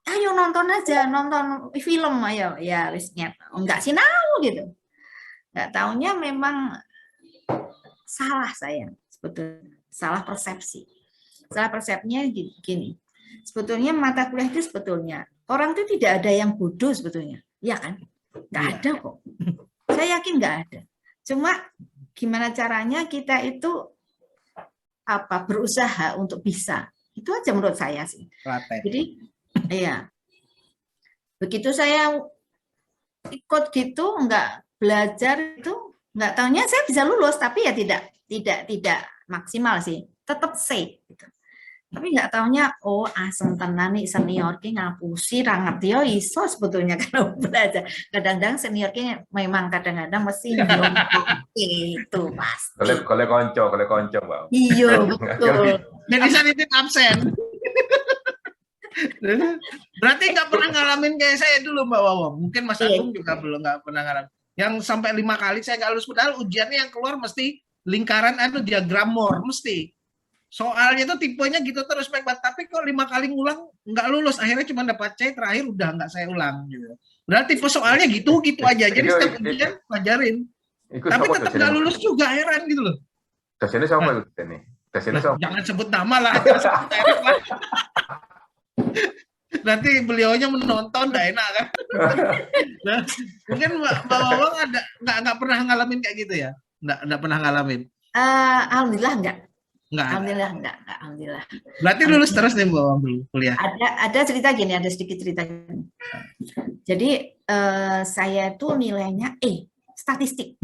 Ayo nonton aja, nonton film ayo ya wis enggak sinau gitu. Enggak taunya memang salah saya sebetulnya. Salah persepsi. Salah persepsinya gini. Sebetulnya mata kuliah itu sebetulnya orang itu tidak ada yang bodoh sebetulnya. Iya kan? Nggak ada kok. Saya yakin nggak ada. Cuma gimana caranya kita itu berusaha untuk bisa. Itu aja menurut saya sih. Jadi iya. Begitu saya ikut gitu nggak belajar itu nggak taunya saya bisa lulus tapi ya tidak maksimal sih, tetap C gitu. Tapi nggak taunya asem tenan nih senior ki ngapusi ra ngerti yo iso sebetulnya kalau belajar. Kadang-kadang senior ki memang kadang-kadang mesti itu pasti. Kole konco Mbak. Iya betul. Dan bisa nitip absen. Berarti nggak pernah ngalamin kayak saya dulu Mbak Wawang. Mungkin Mas Agung juga belum nggak pernah ngalamin. Yang sampai 5 kali saya nggak lulus, padahal ujiannya yang keluar mesti lingkaran diagram Moore mesti. Soalnya itu tipenya gitu terus tapi kok 5 kali ngulang nggak lulus, akhirnya cuma dapat C, terakhir udah nggak saya ulang gitu. Berarti tipe soalnya gitu aja. Jadi setiap ujian pelajarin. Tapi tetap nggak lulus juga, heran gitu loh. Dosennya siapa itu nih? Dosennya siapa? Jangan sebut nama lah. Nanti beliaunya menonton nggak enak kan. Nah, mungkin Mbak Wawang nggak pernah ngalamin kayak gitu ya? Nggak pernah ngalamin. Alhamdulillah enggak. Alhamdulillah enggak. Alhamdulillah. Berarti lulus terus nih Mbak Wawang dulu kuliah. Ada cerita gini, ada sedikit cerita gini. Jadi saya itu nilainya statistik.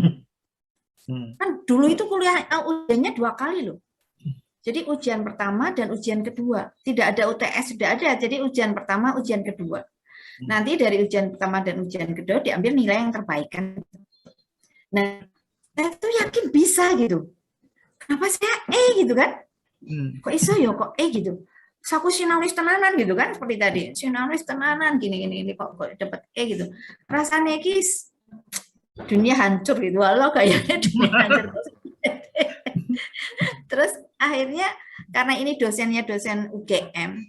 Kan dulu itu kuliah ujiannya 2 kali loh. Jadi ujian pertama dan ujian kedua. Tidak ada UTS, sudah ada. Jadi ujian pertama, ujian kedua. Nanti dari ujian pertama dan ujian kedua diambil nilai yang terbaik kan. Nah, saya tuh yakin bisa gitu. Kenapa saya gitu kan? Kok iso ya kok gitu. Terus aku sinaulis tenanan gitu kan, seperti tadi. Sinaulis tenanan gini kok dapat gitu. Rasanya dunia hancur gitu. Walau kayaknya dunia hancur. Terus akhirnya karena ini dosennya dosen UGM,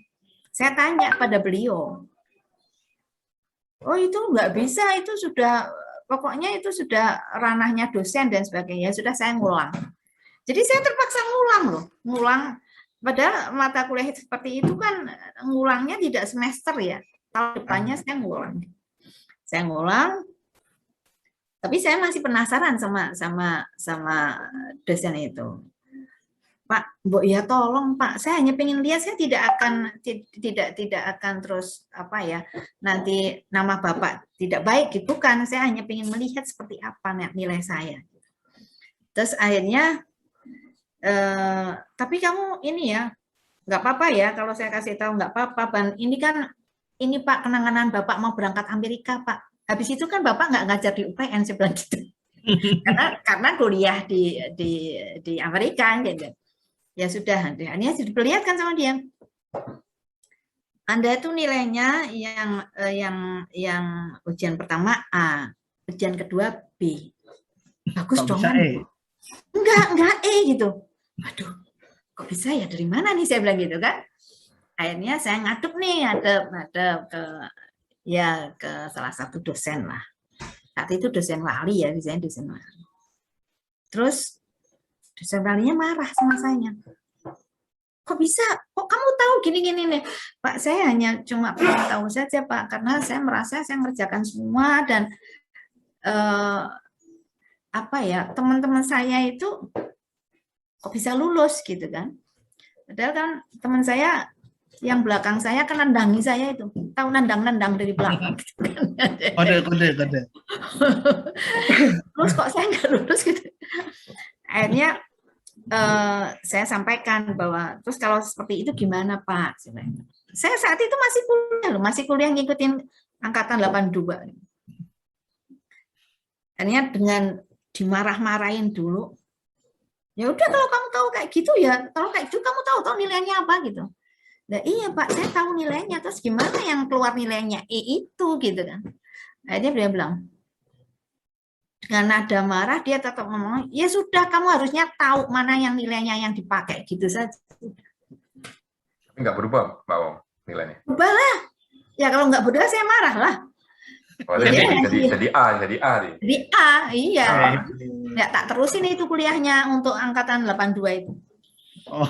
saya tanya pada beliau, oh itu nggak bisa, itu sudah, pokoknya itu sudah ranahnya dosen dan sebagainya, sudah saya ngulang. Jadi saya terpaksa ngulang loh, ngulang. Padahal mata kuliah seperti itu kan ngulangnya tidak semester ya, tahun depannya saya ngulang. Saya ngulang, tapi saya masih penasaran sama dosen itu. Pak, Bu, ya tolong Pak, saya hanya pengen lihat, saya tidak akan terus apa ya, nanti nama Bapak tidak baik gitu kan, saya hanya pengen melihat seperti apa nilai saya. Terus akhirnya tapi kamu ini ya, nggak apa-apa ya kalau saya kasih tahu, nggak apa-apa, Ban. Ini kan, ini Pak, kenangan Bapak mau berangkat Amerika, Pak. Habis itu kan Bapak nggak ngajar di UPN, saya bilang gitu. karena kuliah di Amerika gitu. Ya sudah, hanya diperlihatkan sama dia. Anda itu nilainya yang ujian pertama A, ujian kedua B. Bagus dong. Enggak E gitu. Aduh, kok bisa ya, dari mana nih, saya bilang gitu kan. Akhirnya saya ngadep ke salah satu dosen lah. Saat itu dosen wali ya, misalnya dosen wali. Terus dosen walinya marah sama saya. Kok bisa? Kok kamu tahu gini-gini nih? Pak, saya hanya cuma pengen tahu saja Pak, karena saya merasa saya mengerjakan semua dan apa ya, teman-teman saya itu kok bisa lulus gitu kan. Padahal kan teman saya yang belakang saya kan nandangi saya itu. Tahu nendang-nendang dari belakang. Kode. Terus kok saya nggak lulus gitu. Akhirnya saya sampaikan bahwa, terus kalau seperti itu gimana Pak? Saya saat itu masih kuliah ngikutin angkatan 82. Akhirnya dengan dimarah-marahin dulu, ya udah kalau kamu tahu kayak gitu ya, kalau kayak gitu kamu tahu nilainya apa gitu. Nah, iya Pak, saya tahu nilainya, terus gimana yang keluar nilainya E itu gitu kan. Akhirnya dia bilang, dengan nada marah dia tetap ngomong, ya sudah kamu harusnya tahu mana yang nilainya yang dipakai gitu saja. Nggak berubah Mbak Wong nilainya? Berubah lah. Ya kalau nggak berubah saya marah lah. Oh, jadi A. Jadi A, iya. Ya, tak terusin itu kuliahnya untuk angkatan 82 itu. Oh,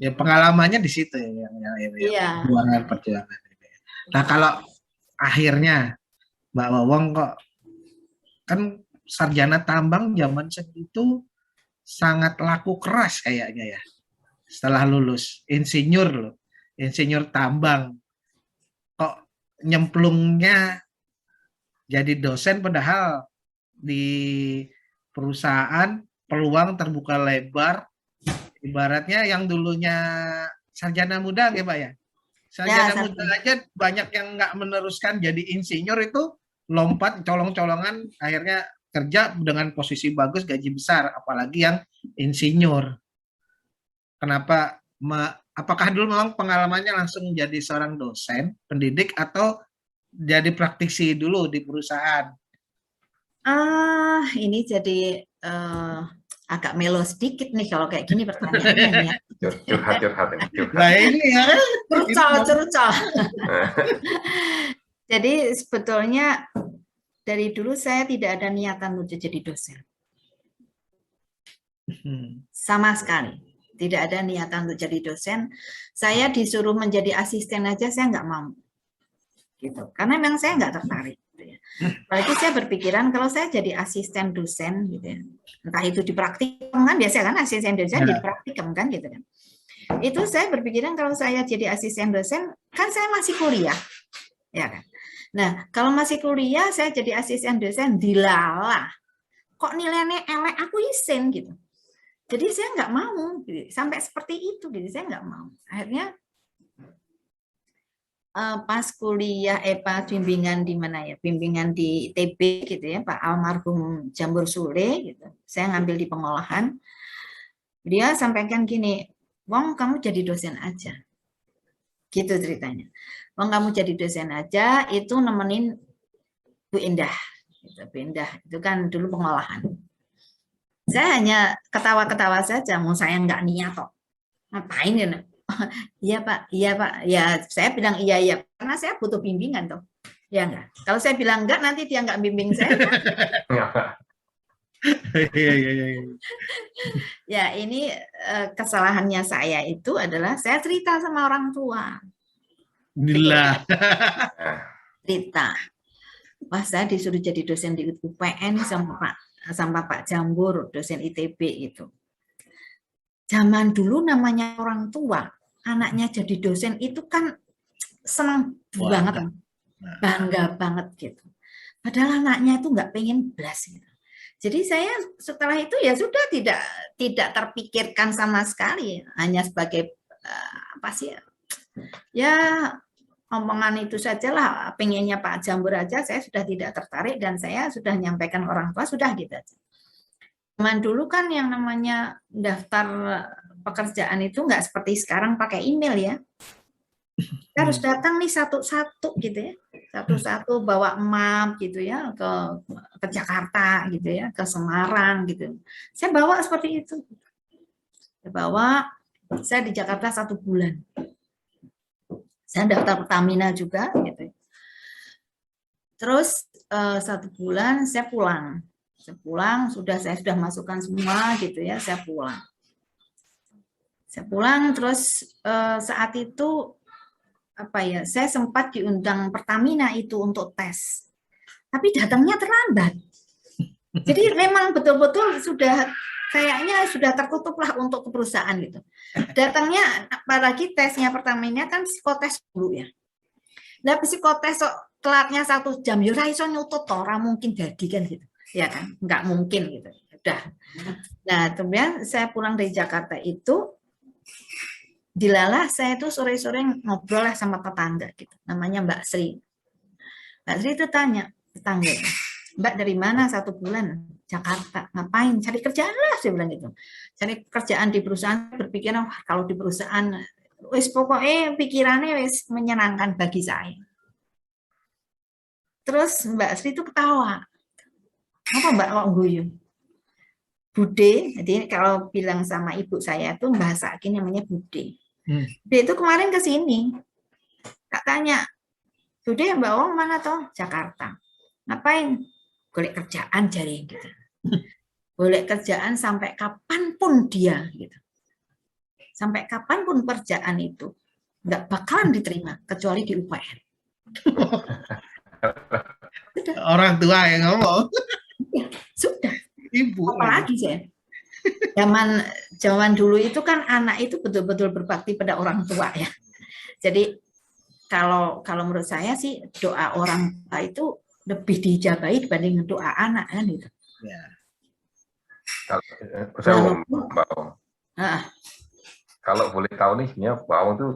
ya pengalamannya di situ ya, Iya. perjuangan. Nah kalau akhirnya Mbak Wawong kok kan sarjana tambang zaman segitu sangat laku keras kayaknya ya. Setelah lulus insinyur tambang, kok nyemplungnya jadi dosen, padahal di perusahaan peluang terbuka lebar. Ibaratnya yang dulunya sarjana muda ya Pak ya. Sarjana muda aja banyak yang nggak meneruskan jadi insinyur, itu lompat colong-colongan akhirnya kerja dengan posisi bagus, gaji besar, apalagi yang insinyur. Kenapa? Apakah dulu memang pengalamannya langsung menjadi seorang dosen, pendidik, atau jadi praktisi dulu di perusahaan? Ini jadi agak melo sedikit nih kalau kayak gini pertanyaannya. Curhat. Nah ini ya. Curcol. Jadi sebetulnya dari dulu saya tidak ada niatan untuk jadi dosen. Sama sekali. Tidak ada niatan untuk jadi dosen. Saya disuruh menjadi asisten aja saya nggak mau. Gitu. Karena memang saya nggak tertarik. Apalagi saya berpikiran kalau saya jadi asisten dosen gitu ya, entah itu di praktikum kan, biasa kan asisten dosen di praktikum kan gitu kan. Itu saya berpikiran kalau saya jadi asisten dosen kan saya masih kuliah. Ya kan. Nah, kalau masih kuliah saya jadi asisten dosen dilalah. Kok nilainya elek, aku isin gitu. Jadi saya nggak mau gitu. Sampai seperti itu gitu, saya nggak mau. Akhirnya pas kuliah pas bimbingan di mana ya, bimbingan di ITB gitu ya, Pak almarhum Jambur Sule gitu, saya ngambil di pengolahan, dia sampaikan gini, Wong kamu jadi dosen aja gitu ceritanya. Wong kamu jadi dosen aja, itu nemenin Bu Indah Itu pindah, itu kan dulu pengolahan. Saya hanya ketawa-ketawa saja, mau saya nggak niat kok. Ngapain ya? Iya Pak, iya Pak. Ya saya bilang iya, karena saya butuh bimbingan toh. Ya enggak. Kalau saya bilang enggak, nanti dia enggak bimbing saya. Iya, iya, iya. Ya ini kesalahannya saya itu adalah saya cerita sama orang tua. Alhamdulillah. Cerita. Wah, saya disuruh jadi dosen di UPN sama Pak Jambur, dosen ITB itu. Zaman dulu namanya orang tua, anaknya jadi dosen itu kan senang banget, bangga banget gitu. Padahal anaknya itu nggak pengen belas gitu. Jadi saya setelah itu ya sudah tidak terpikirkan sama sekali, hanya sebagai apa sih ya omongan itu sajalah, pengennya Pak Jambur aja saya sudah tidak tertarik dan saya sudah menyampaikan orang tua sudah gitu aja. Zaman dulu kan yang namanya daftar pekerjaan itu nggak seperti sekarang pakai email ya. Kita harus datang nih satu-satu gitu ya, satu-satu bawa map gitu ya ke Jakarta gitu ya, ke Semarang gitu. Saya bawa seperti itu. Saya di Jakarta 1 bulan. Saya daftar Pertamina juga gitu. Terus 1 bulan saya pulang. Saya pulang saya sudah masukkan semua gitu ya, saya pulang. Saya pulang terus saat itu apa ya, saya sempat diundang Pertamina itu untuk tes. Tapi datangnya terlambat. Jadi memang betul-betul kayaknya sudah tertutup lah untuk ke perusahaan gitu. Datangnya apalagi tesnya Pertamina kan psikotes dulu ya. Nah psikotes telatnya 1 jam, ya iso nyutut ora mungkin jadi kan gitu. Ya kan, nggak mungkin gitu. Udah. Nah, kemudian saya pulang dari Jakarta itu dilalah saya itu sore-sore ngobrol lah sama tetangga gitu. Namanya Mbak Sri. Mbak Sri itu tanya, tetangga, Mbak dari mana 1 bulan? Jakarta. Ngapain? Cari kerjaan lah, saya bilang gitu. Cari kerjaan di perusahaan, berpikir kalau di perusahaan wis pokoknya pikirannya wis menyenangkan bagi saya. Terus Mbak Sri itu ketawa. Apa Mbak kok guyu? Bude, jadi kalau bilang sama ibu saya itu bahasa Aki namanya Bude. Bude itu kemarin ke sini. Kak tanya, Bude Mbak Wong mana toh? Jakarta. Ngapain? Golek kerjaan jari gitu. Golek kerjaan sampai kapanpun dia gitu. Sampai kapanpun pekerjaan itu nggak bakalan diterima kecuali di UPN. Orang tua yang ngomong. Ya, sudah. Ibu. Apalagi saya. Zaman dulu itu kan anak itu betul-betul berbakti pada orang tua ya. Jadi kalau menurut saya sih doa orang tua itu lebih dijabahi dibanding doa anak kan itu. Ya. Kalau Mbak Ong, kalau boleh tahu nih, sebenarnya Mbak Ong tuh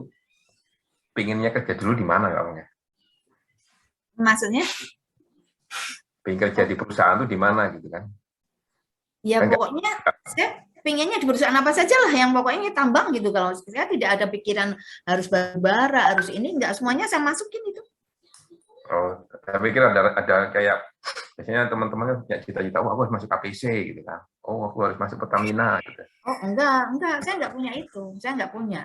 pinginnya kerja dulu di mana Mbak Ong ya? Maksudnya? Pengen kerja di perusahaan tuh di mana gitu kan? Ya pokoknya saya pengennya di perusahaan apa saja lah yang pokoknya tambang gitu. Kalau saya tidak ada pikiran harus bara, harus ini, enggak, semuanya saya masukin itu. Oh, saya pikir ada kayak biasanya teman-teman punya cita-cita, aku harus masuk KPC gitu kan. Oh, aku harus masuk Pertamina gitu. Oh, enggak, saya enggak punya itu. Saya enggak punya.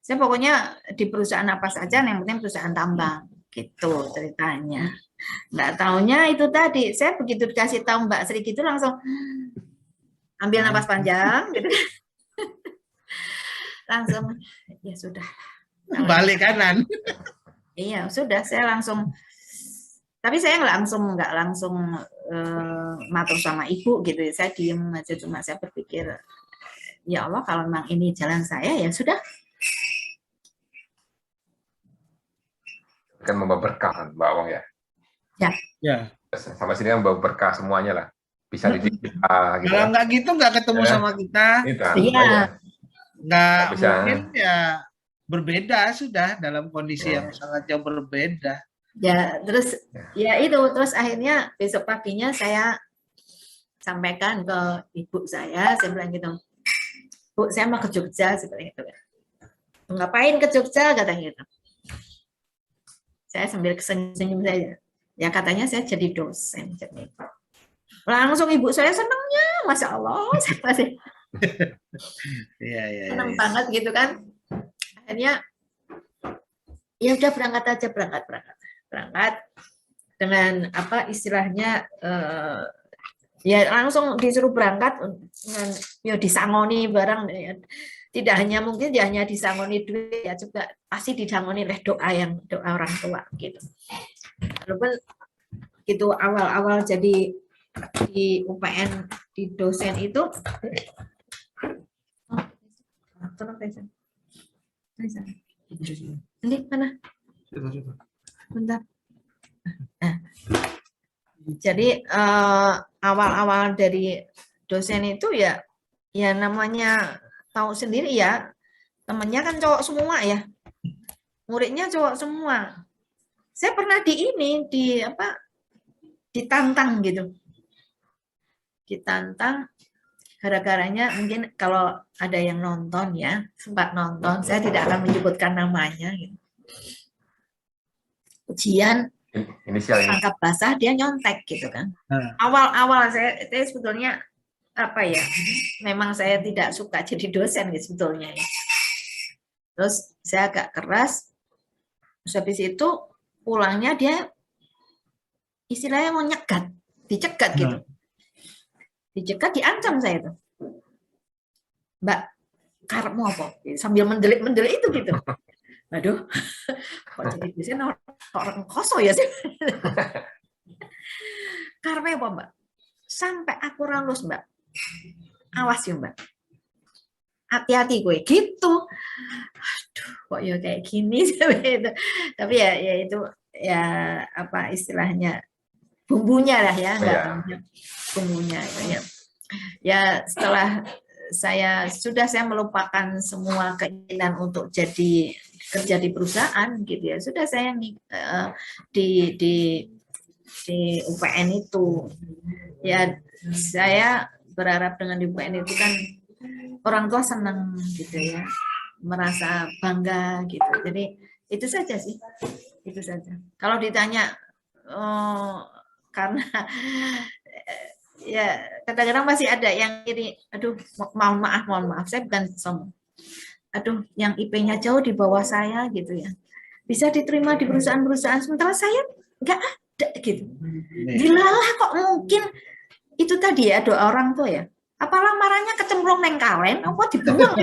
Saya pokoknya di perusahaan apa saja, yang penting perusahaan tambang gitu ceritanya. Enggak taunya itu tadi, saya begitu dikasih tahu Mbak Sri gitu langsung ambil napas panjang gitu. Langsung ya sudah. Balik kanan. Iya, sudah saya langsung. Tapi saya nggak langsung matur sama ibu gitu. Saya diem aja, cuma saya berpikir ya Allah kalau memang ini jalan saya ya sudah. Kan membawa berkah kan, Mbak Wong ya. Ya. Ya. Sama sini kan membawa berkah semuanya lah. Bisa dididik gitu. Kalau nggak gitu nggak ketemu sama kita. Iya. Nggak mungkin ya berbeda sudah dalam kondisi yang sangat jauh berbeda. Ya, terus ya itu terus akhirnya besok paginya saya sampaikan ke ibu saya bilang gitu, Bu, saya mau ke Jogja seperti itu. Ngapain ke Jogja katanya gitu. Saya sambil senyum saja. Ya katanya saya jadi dosen. Jadi langsung ibu saya senangnya, Masya Allah, saya masih Iya, iya, senang iya. banget gitu kan. Akhirnya ya udah berangkat aja, berangkat dengan apa istilahnya ya langsung disuruh berangkat dengan ya disangoni barang ya. Tidak hanya mungkin ya hanya disangoni duit ya juga pasti disangoni oleh doa orang tua gitu. Walaupun itu awal-awal jadi di UPN di dosen itu ini mana bentar. Nah, jadi awal-awal dari dosen itu ya namanya tahu sendiri ya, temennya kan cowok semua ya, muridnya cowok semua. Saya pernah ditantang gitu, ditantang gara-garanya mungkin kalau ada yang nonton ya, sempat nonton, saya tidak akan menyebutkan namanya gitu. Ujian Inisialnya. tangkap basah dia nyontek gitu kan. Awal-awal saya sebetulnya apa ya, memang saya tidak suka jadi dosen gitu sebetulnya ya. Terus saya agak keras, terus habis itu pulangnya dia istilahnya mau nyegat, dicegat gitu. Dicegat, diancam saya tuh. Mbak, karepmu apa? Sambil mendelik-mendelik itu gitu. Aduh, kok jadi dosen orang koso ya sih. Karena apa Mbak? Sampai aku lulus Mbak. Awas ya Mbak. Hati-hati gue gitu. Aduh, kok ya kayak gini itu. Tapi ya itu ya apa istilahnya bumbunya lah ya, bumbunya ya. Ya setelah saya melupakan semua keinginan untuk jadi kerja di perusahaan gitu ya, sudah saya di UPN itu ya, saya berharap dengan di UPN itu kan orang tua senang gitu ya, merasa bangga gitu. Jadi itu saja sih, itu saja. Kalau ditanya karena ya kadang-kadang masih ada yang ini, aduh mohon maaf, saya bukan sombong. Aduh, yang IP-nya jauh di bawah saya gitu ya, bisa diterima di perusahaan-perusahaan, sementara saya nggak ada gitu. Dilalah kok mungkin itu tadi ya doa orang tua ya. Apa lamarannya kecemplung neng kalen, apa dibuang?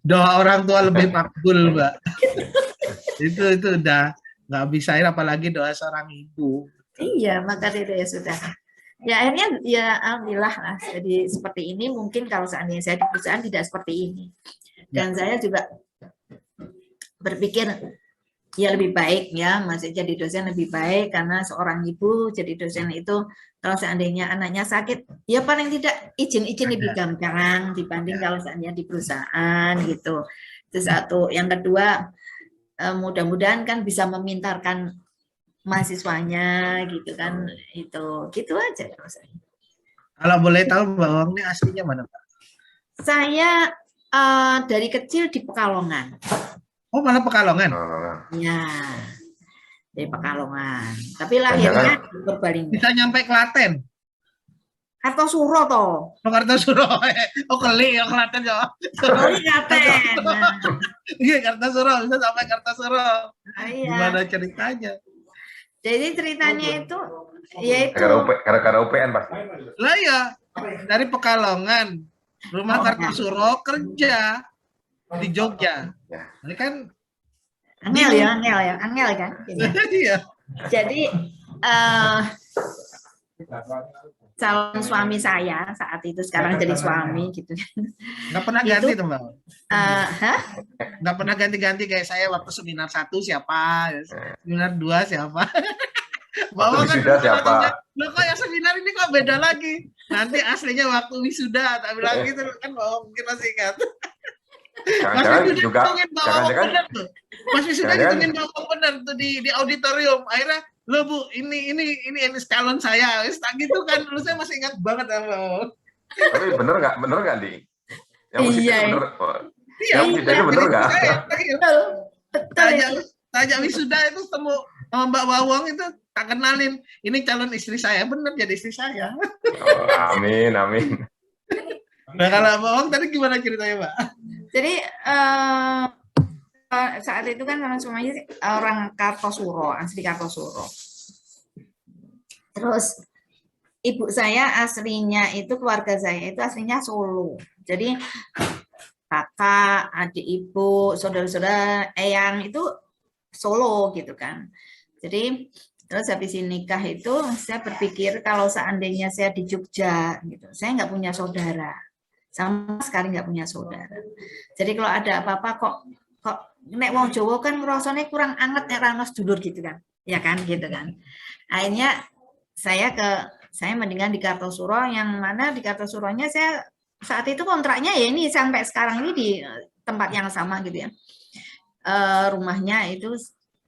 Doa orang tua lebih makbul, Mbak. itu udah nggak bisa, apalagi doa seorang ibu. Iya, maka itu ya sudah. Ya akhirnya ya alhamdulillah lah jadi seperti ini. Mungkin kalau seandainya saya di perusahaan tidak seperti ini, dan saya juga berpikir ya lebih baik ya masih jadi dosen lebih baik, karena seorang ibu jadi dosen itu kalau seandainya anaknya sakit ya paling tidak izin lebih gampang dibanding kalau seandainya di perusahaan gitu. Itu satu. Yang kedua, mudah-mudahan kan bisa memintarkan mahasiswanya gitu kan, itu gitu aja. Kalau boleh tahu Mbak Wong ini aslinya mana Pak? Saya dari kecil di Pekalongan. Oh malah Pekalongan? Ya, dari Pekalongan. Tapi lahirnya di Purbalingga. Bisa nyampe Klaten? Kartosuro toh. Oh Kartosuro, oh Keli ya Klaten ya. Keli Klaten. Iya Kartosuro, bisa sampai Kartosuro. Iya. Gimana ceritanya? Jadi ceritanya itu yaitu gara-gara UPN pasti. Lah ya, dari Pekalongan, rumah Kartosuro kerja di Jogja. Ini kan angel kan. Iya. Jadi calon suami saya saat itu sekarang jadi suami gitu. Nggak pernah ganti tuh Mbak? Nggak pernah ganti-ganti kayak saya waktu seminar 1 siapa, seminar 2 siapa. Waktu wisuda siapa? Loh kok yang seminar ini kok beda lagi? Nanti aslinya waktu wisuda, tak bilang gitu kan mungkin masih ingat. Jangan-jangan juga, jangan-jangan Mas wisuda ngitungin ngomong benar tuh di auditorium. Akhirnya lo Bu, ini calon saya, tak gitu kan. Dulu saya masih ingat banget sama. Tapi bener nggak Di? Yang iya. Bener. Yang bener nggak? Betul. Tanya wisuda itu sama Mbak Wawong itu tak kenalin. Ini calon istri saya, bener jadi istri saya. Oh, amin, amin. Nah kalau Mbak Wawong tadi gimana ceritanya, Mbak? Jadi saat itu kan orang semuanya orang Kartosuro, asli Kartosuro. Terus ibu saya aslinya itu, keluarga saya itu aslinya Solo. Jadi kakak, adik ibu, saudara-saudara, eyang itu Solo gitu kan. Jadi terus habis nikah itu saya berpikir kalau seandainya saya di Jogja gitu, saya nggak punya saudara, sama sekali nggak punya saudara. Jadi kalau ada apa-apa kok nek wong Jawa kan ngrasane kurang anget nek ra sedulur gitu kan, ya kan gitu kan. Akhirnya saya mendingan di Kartosuro, yang mana di Kartosuronya saya saat itu kontraknya ya ini sampai sekarang ini di tempat yang sama gitu ya. Rumahnya itu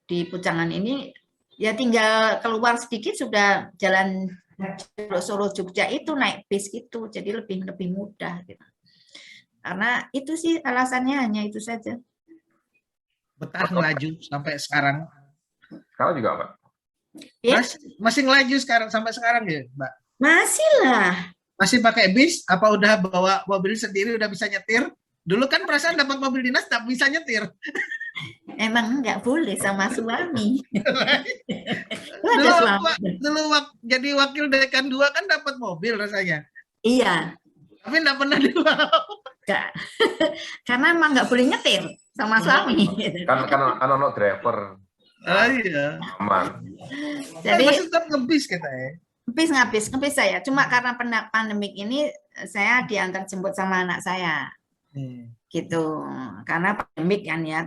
di Pujangan ini ya, tinggal keluar sedikit sudah jalan Solo Jogja itu naik bis itu, jadi lebih mudah gitu. Karena itu sih alasannya, hanya itu saja. Betah ngelaju sampai sekarang. Kalau juga, Mbak. Ya? Masih ngelaju sampai sekarang ya, Mbak? Masih lah. Masih pakai bis? Apa udah bawa mobil sendiri, udah bisa nyetir? Dulu kan perasaan dapat mobil dinas tak bisa nyetir. Emang nggak boleh sama suami. Dulu jadi wakil dekan 2 kan dapat mobil rasanya. Iya. Tapi nggak pernah dibawa. Karena emang nggak boleh nyetir sama suami. Kan ono driver. Oh iya. Aman. Jadi masih tetap ngebis kita ya. Ngebis saya. Cuma karena pandemik ini saya diantar jemput sama anak saya. Gitu. Karena pandemik kan ya.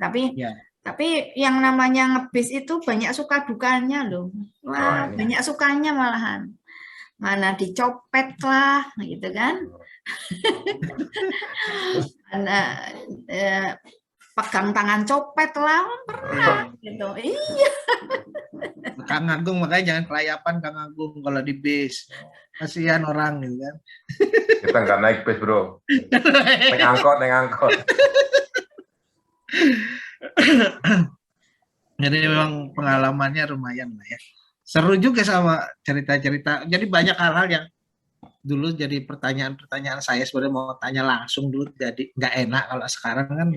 Tapi yang namanya ngebis itu banyak suka dukanya loh. Wah, banyak sukanya malahan. Mana dicopet lah, gitu kan. Mana pegang tangan copet lah, pernah gitu. Iya. Kang Agung, makanya jangan kelayapan Kang Agung kalau di bis. Kasihan orang gitu kan. Kita nggak naik bis, Bro. Naik angkot. Jadi memang pengalamannya lumayan lah ya. Seru juga sama cerita-cerita. Jadi banyak hal-hal yang dulu jadi pertanyaan-pertanyaan saya sebenarnya mau tanya langsung dulu, jadi nggak enak. Kalau sekarang kan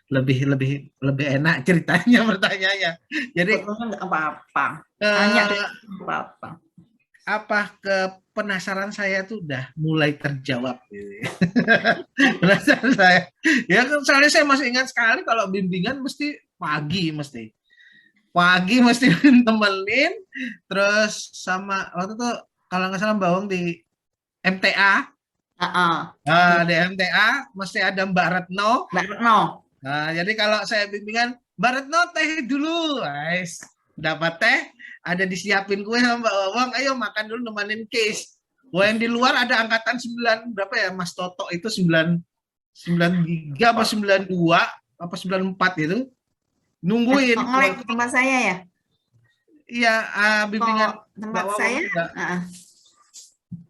lebih enak ceritanya, pertanyaannya. Jadi nggak apa-apa. Tanya apa-apa. Apa penasaran saya tuh udah mulai terjawab. Penasaran saya. Ya kan soalnya saya masih ingat sekali kalau bimbingan mesti pagi temenin, terus sama waktu itu kalau nggak salah Mbak Wong di MTA. Nah, di MTA mesti ada Mbak Retno. Nah, jadi kalau saya bimbingan, Mbak Retno teh dulu, guys. Dapat teh, ada disiapin kue sama Mbak Wawang, ayo makan dulu nemenin case. Wah, yang di luar ada angkatan 9 berapa ya, Mas Toto itu 93 apa 92 apa 94 itu. Nungguin. Ngelek tempat saya ya? Iya, bimbingan tempat saya.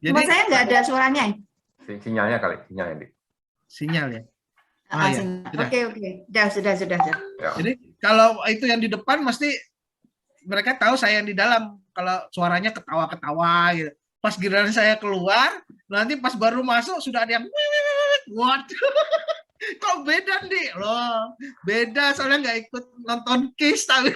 Jadi, tempat saya nggak ada suaranya. Sinyalnya kali, sinyalnya. Sinyal ya. Oke. Sudah. Ya. Jadi kalau itu yang di depan mesti mereka tahu saya yang di dalam. Kalau suaranya ketawa-ketawa gitu. Pas giliran saya keluar, nanti pas baru masuk sudah ada yang waduh. Kok beda nih loh? Beda soalnya nggak ikut nonton Kiss tapi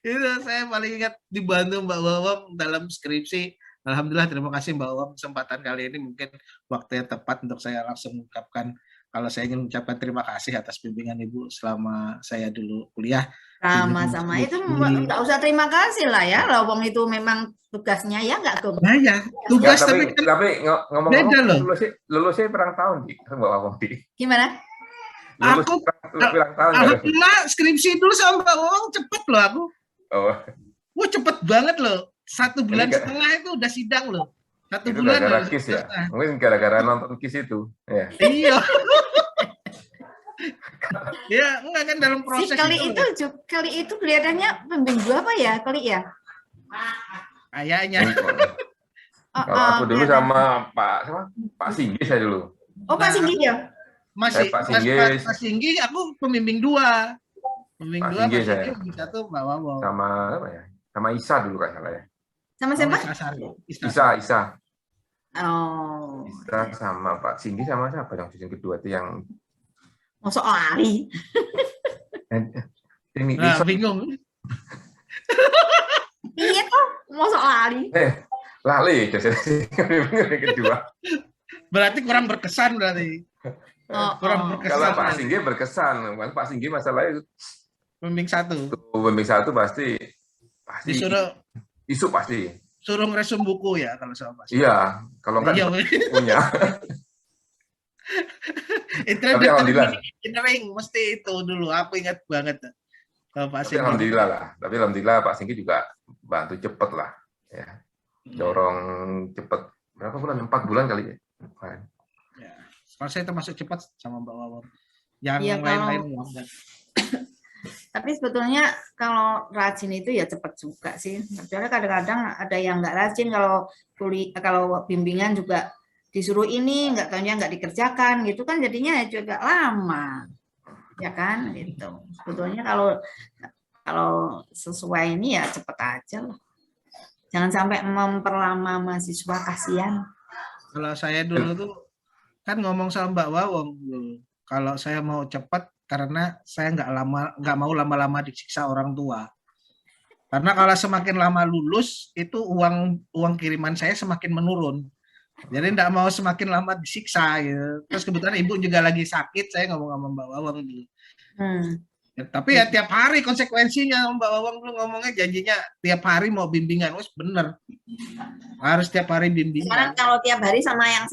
itu saya paling ingat dibantu Mbak Wawang dalam skripsi. Alhamdulillah, terima kasih Mbak Wawang, kesempatan kali ini mungkin waktu yang tepat untuk saya langsung mengucapkan kalau saya ingin mengucapkan terima kasih atas bimbingan Ibu selama saya dulu kuliah. Sama-sama, itu nggak usah terima kasih lah ya, Lawong itu memang tugasnya ya nggak Gong? Nah ya, tugas ya, tapi ngomong-ngomong lulusnya berapa tahun di Mbak Wawang di? Gimana? Aku alhamdulillah skripsi dulu sama Mbak Wawang cepet loh aku. Oh. Wah cepet banget loh. 1 bulan setengah itu udah sidang loh. 1 bulan gara-gara Kiss ya? Mungkin gara-gara nonton Kiss itu. Ya. Iya. Ya, enggak kan dalam proses kali itu kelihatannya pembimbing apa ya? Kali ya? Kayaknya. Kalau aku dulu sama Pak Singgi saya dulu. Oh, Pak Singgi ya? Pak Singgi aku pembimbing 2. Pembimbing Pak 2 Singgi Pak Singgi, saya. pembimbing 1 Mbak Wawong. Sama apa ya? Sama Isa dulu kan salah ya. Sama siapa? Isa. Oh, Isa sama Pak Singgi sama siapa yang season kedua itu yang masuk lari. ini Nah, Wilson. bingung. Iya kok, masuk lari. Lali yang kedua. Berarti kurang berkesan berarti. Kurang berkesan. Kalau Pak Singgi berkesan, Pak Singgi masalahnya Pembimbing 1. pembimbing 1 pasti Disuruh isu pasti. suruh ngeresum buku ya kalau sama Pak. Iya, kalau enggak Iya, punya. Tapi alhamdulillah. engineering mesti itu dulu. Aku ingat banget. Kalau Pak Tapi Singgi. alhamdulillah lah. Tapi alhamdulillah Pak Singgi juga bantu cepet lah. Ya. Dorong cepet. Berapa bulan? 4 bulan kali ya. Ya. Kalau saya termasuk cepat sama Mbak Wawon. Yang Iya, lain-lain kalau- lambat. Tapi sebetulnya kalau rajin itu ya cepat juga sih. Karena kadang-kadang ada yang nggak rajin, kalau bimbingan juga disuruh ini, nggak tahunya nggak dikerjakan gitu kan, jadinya juga lama, ya kan gitu. Sebetulnya kalau sesuai ini ya cepat aja lah. Jangan sampai memperlama mahasiswa, kasihan. Kalau saya dulu tuh kan ngomong sama Mbak Wawong dulu. Kalau saya mau cepat karena saya nggak mau lama-lama disiksa orang tua. Karena kalau semakin lama lulus itu uang kiriman saya semakin menurun. Jadi nggak mau semakin lama disiksa gitu. Terus kebetulan ibu juga lagi sakit, saya ngomong sama Mbak Wawong dulu. Ya, tapi ya tiap hari konsekuensinya Mbak Wawong dulu ngomongnya janjinya tiap hari mau bimbingan, wes bener. Harus tiap hari bimbingan. Sekarang kalau tiap hari sama yang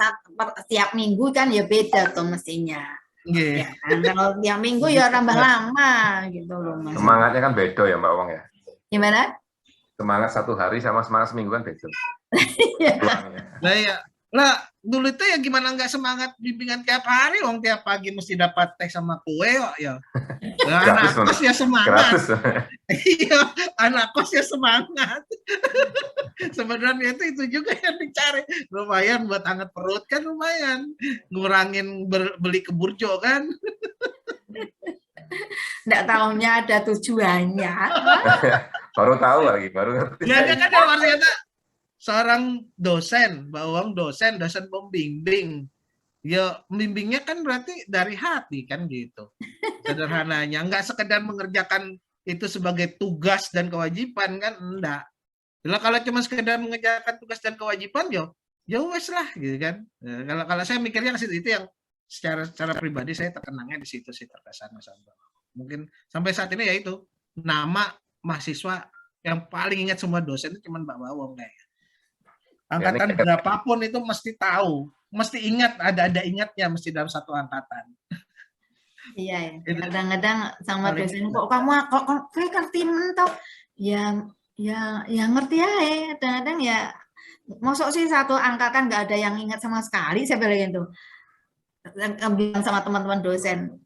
tiap minggu kan ya beda tuh mestinya. Nggih. Ya kan? Kalau tiap minggu ya tambah lama gitu loh Mas. Semangatnya kan beda ya Mbak Wong ya. Gimana? Semangat 1 hari sama semangat seminggu kan beda. Nah ya, lah dulu itu ya gimana nggak semangat bimbingan tiap hari, wong tiap pagi mesti dapat teh sama kue kok ya. Nah, anak Gratis, kos ya semangat. Gratis. Iya, anak kos ya semangat. Sebenarnya itu juga yang dicari. Lumayan buat hangat perut kan, lumayan. Ngurangin beli ke burjo kan. Nggak tahunya ada tujuannya. Baru tahu lagi, baru ngerti. Ya kan ternyata seorang dosen, bawang dosen pembimbing. Ya membimbingnya kan berarti dari hati kan gitu. Sederhananya, nggak sekedar mengerjakan itu sebagai tugas dan kewajiban kan, enggak. Kalau cuma sekedar mengerjakan tugas dan kewajiban ya wes lah gitu kan. Nah, kalau saya mikirnya ke situ, itu yang secara pribadi saya terkenangnya di situ sih, terkesan sama. Mungkin sampai saat ini ya itu nama mahasiswa yang paling ingat semua dosen itu cuma Mbak Wawong kayaknya. Angkatan berapapun itu mesti tahu, mesti ingat, ada ingatnya mesti dalam satu angkatan. Iya ya. Kadang-kadang sama dosen kok kamu kayak ngerti mentok. Ya ngerti ya. Kadang-kadang ya masuk sih satu angkatan nggak ada yang ingat sama sekali, saya bilang gitu. Bilang sama teman-teman dosen.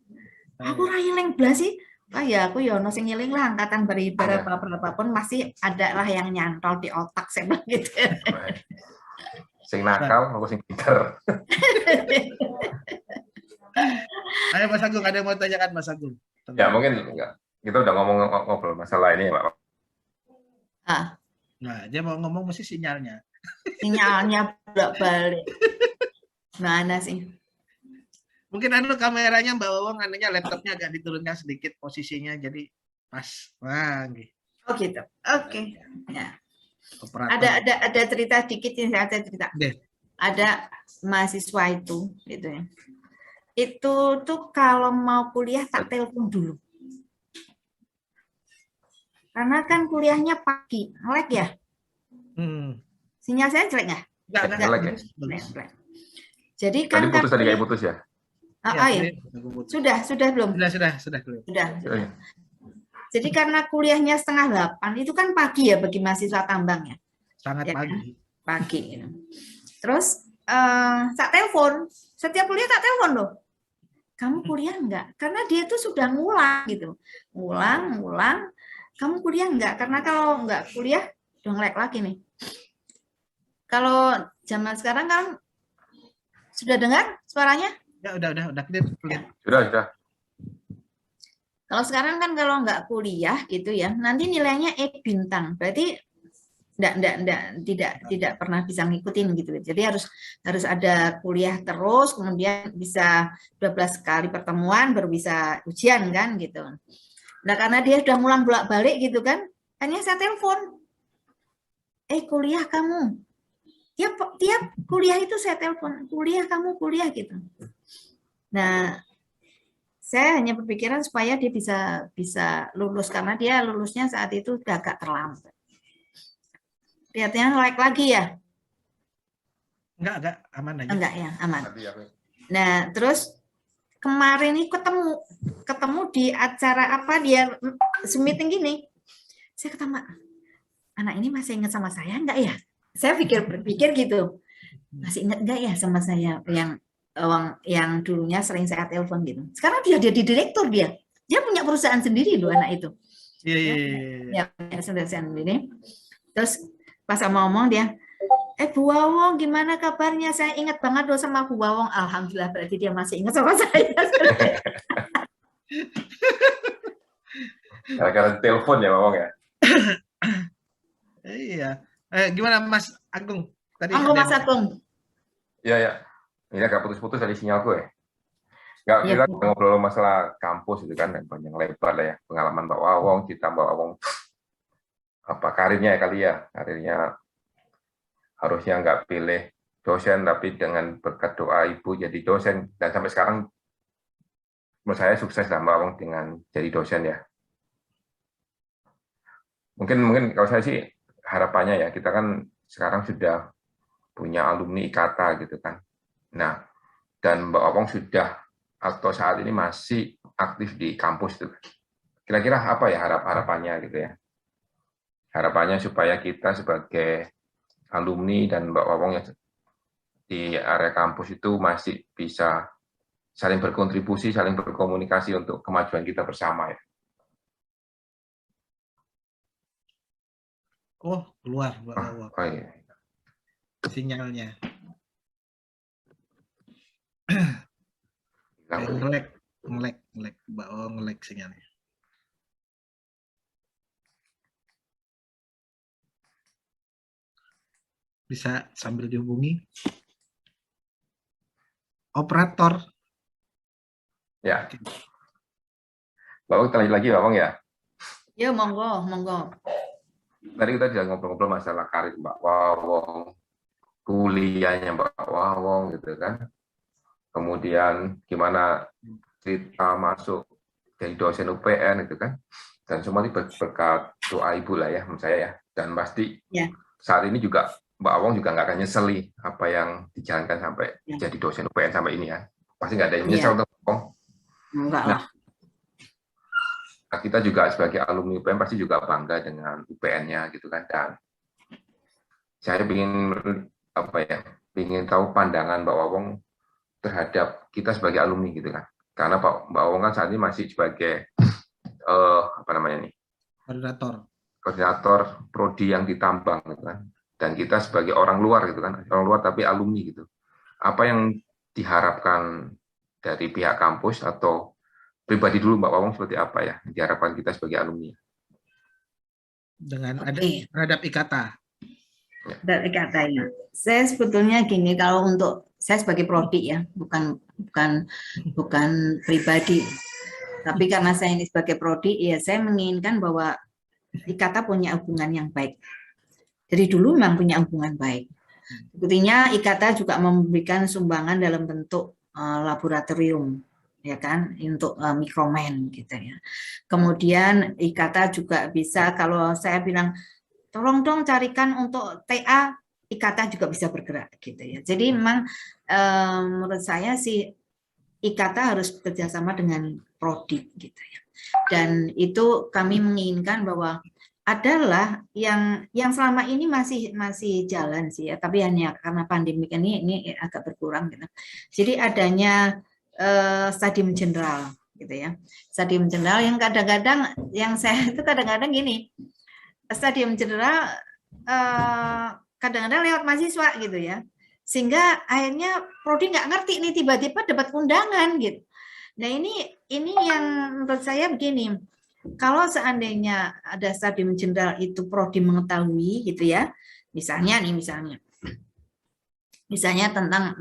Aku railing belas sih. Ya aku ya ono sing ngiling lah, angkatan berapapun masih ada lah yang nyantol di otak, saya bilang gitu. Sing nakal, aku sing pinter. Ayo Mas Agung, ada yang mau tanyakan Mas Agung? Ya mungkin enggak. Kita udah ngobrol masalah ini ya Pak. Nah, dia mau ngomong mesti sinyalnya. Sinyalnya bolak-balik. Mana sih? Mungkin kameranya Mbak Wawong, laptopnya agak diturunkan sedikit posisinya, jadi pas. Wah, gitu. Oh gitu. Oke. Ya. Operator. Ada cerita dikit yang saya cerita. Ada mahasiswa itu gitu ya. Itu tuh kalau mau kuliah tak telepon dulu. Karena kan kuliahnya pagi, nge-lag ya. Sinyal saya jelek nggak? Nge-lag ya. Jadi kan tadi putus, tadi kayak putus ya. Ya. Sudah belum? Sudah. Jadi karena kuliahnya 7:30 itu kan pagi ya bagi mahasiswa tambang ya. Sangat ya pagi. Kan? Pagi. Gitu. Terus tak telepon, setiap kuliah tak telepon loh. Kamu kuliah enggak? Karena dia tuh sudah ngulang gitu. Ngulang. Kamu kuliah enggak? Karena kalau enggak kuliah udah nge-lag lagi nih. Kalau zaman sekarang kan sudah dengar suaranya? Ya udah clear. Sudah. Kalau sekarang kan kalau nggak kuliah gitu ya, nanti nilainya E bintang. Berarti tidak pernah bisa ngikutin gitu. Jadi harus ada kuliah terus, kemudian bisa 12 kali pertemuan baru bisa ujian kan gitu. Nah, karena dia sudah ngulang bolak-balik gitu kan, hanya saya telepon. Kuliah kamu. Tiap kuliah itu saya telepon, kuliah kamu, kuliah gitu. Nah, saya hanya berpikiran supaya dia bisa lulus, karena dia lulusnya saat itu udah agak terlambat. Lihatnya like lagi ya? Enggak, aman aja. Enggak ya, aman. Nah, terus kemarin ini ketemu di acara apa, dia Zoom meeting gini. Saya ketemu, anak ini masih ingat sama saya enggak ya? Saya berpikir gitu. Masih ingat enggak ya sama saya yang dulunya sering saya telepon gitu. Sekarang dia jadi direktur dia. Dia punya perusahaan sendiri loh anak itu. Iya. Ya, punya perusahaan sendiri. Terus pas sama ngomong dia, Bu Wawong gimana kabarnya? Saya ingat banget loh sama Bu Wawong. Alhamdulillah berarti dia masih ingat sama saya. Gara-gara telepon ya Wawong ya. Iya. Gimana Mas Agung? Tadi Mas Agung. Iya. Ini agak putus-putus dari sinyalku ya. Nggak, kita ngobrol masalah kampus itu kan, panjang lebar lah ya. Pengalaman Mbak Wawong, kita Mbak Wawong, apa karirnya ya kali ya. Karirnya harusnya nggak pilih dosen, tapi dengan berkat doa ibu jadi dosen. Dan sampai sekarang, menurut saya sukses lah Mbak Wawong dengan jadi dosen ya. Mungkin kalau saya sih harapannya ya, kita kan sekarang sudah punya alumni IKATA gitu kan. Nah, dan Mbak Wawong sudah atau saat ini masih aktif di kampus itu. Kira-kira apa ya harapannya gitu ya? Harapannya supaya kita sebagai alumni dan Mbak Wawong yang di area kampus itu masih bisa saling berkontribusi, saling berkomunikasi untuk kemajuan kita bersama ya. Oh, keluar Mbak Wawong. Oh iya. Sinyalnya. Ngelek. Ngelek. Mbak Wawong ngelek sinyalnya. Bisa sambil dihubungi. Operator. Ya. Mbak Wawong lanjut lagi Mbak Wawong ya. Ya, monggo. Tadi kita sudah ngobrol-ngobrol masalah karir Mbak Wawong, kuliahnya Mbak Wawong gitu kan. Kemudian gimana cerita masuk jadi dosen UPN gitu kan. Dan semua ini berkat doa ibu lah ya menurut saya ya. Dan pasti saat ini juga Mbak Wawong juga nggak akan nyeseli apa yang dijalankan sampai jadi dosen UPN sampai ini ya. Pasti nggak ada yang nyesel Mbak Wawong. Enggak lah. Nah, kita juga sebagai alumni UPN pasti juga bangga dengan UPN-nya gitu kan. Dan saya ingin tahu pandangan Mbak Wawong terhadap kita sebagai alumni gitu kan, karena Mbak Wawong kan saat ini masih sebagai koordinator prodi yang ditambang gitu kan, dan kita sebagai orang luar gitu kan, orang luar tapi alumni gitu. Apa yang diharapkan dari pihak kampus atau pribadi dulu Mbak Wawong seperti apa ya diharapkan kita sebagai alumni? Dengan ada terhadap IKATA. Dari katanya, saya sebetulnya gini, kalau untuk saya sebagai prodi ya, bukan pribadi, tapi karena saya ini sebagai prodi, ya saya menginginkan bahwa IKATA punya hubungan yang baik. Dari dulu memang punya hubungan baik. Buktinya IKATA juga memberikan sumbangan dalam bentuk laboratorium, ya kan, untuk mikromen gitu ya. Kemudian IKATA juga bisa, kalau saya bilang tolong dong carikan untuk TA, IKATA juga bisa bergerak gitu ya. Jadi memang menurut saya sih IKATA harus bekerjasama dengan prodi gitu ya. Dan itu kami menginginkan bahwa adalah yang selama ini masih jalan sih ya, tapi hanya karena pandemi ini agak berkurang gitu. Jadi adanya stadium general gitu ya. Stadium general yang kadang-kadang yang saya itu kadang-kadang gini. Stadium general kadang-kadang lewat mahasiswa gitu ya, sehingga akhirnya prodi nggak ngerti nih tiba-tiba dapat undangan gitu. Nah, ini yang menurut saya begini. Kalau seandainya ada stadium jenderal itu prodi mengetahui gitu ya. Misalnya tentang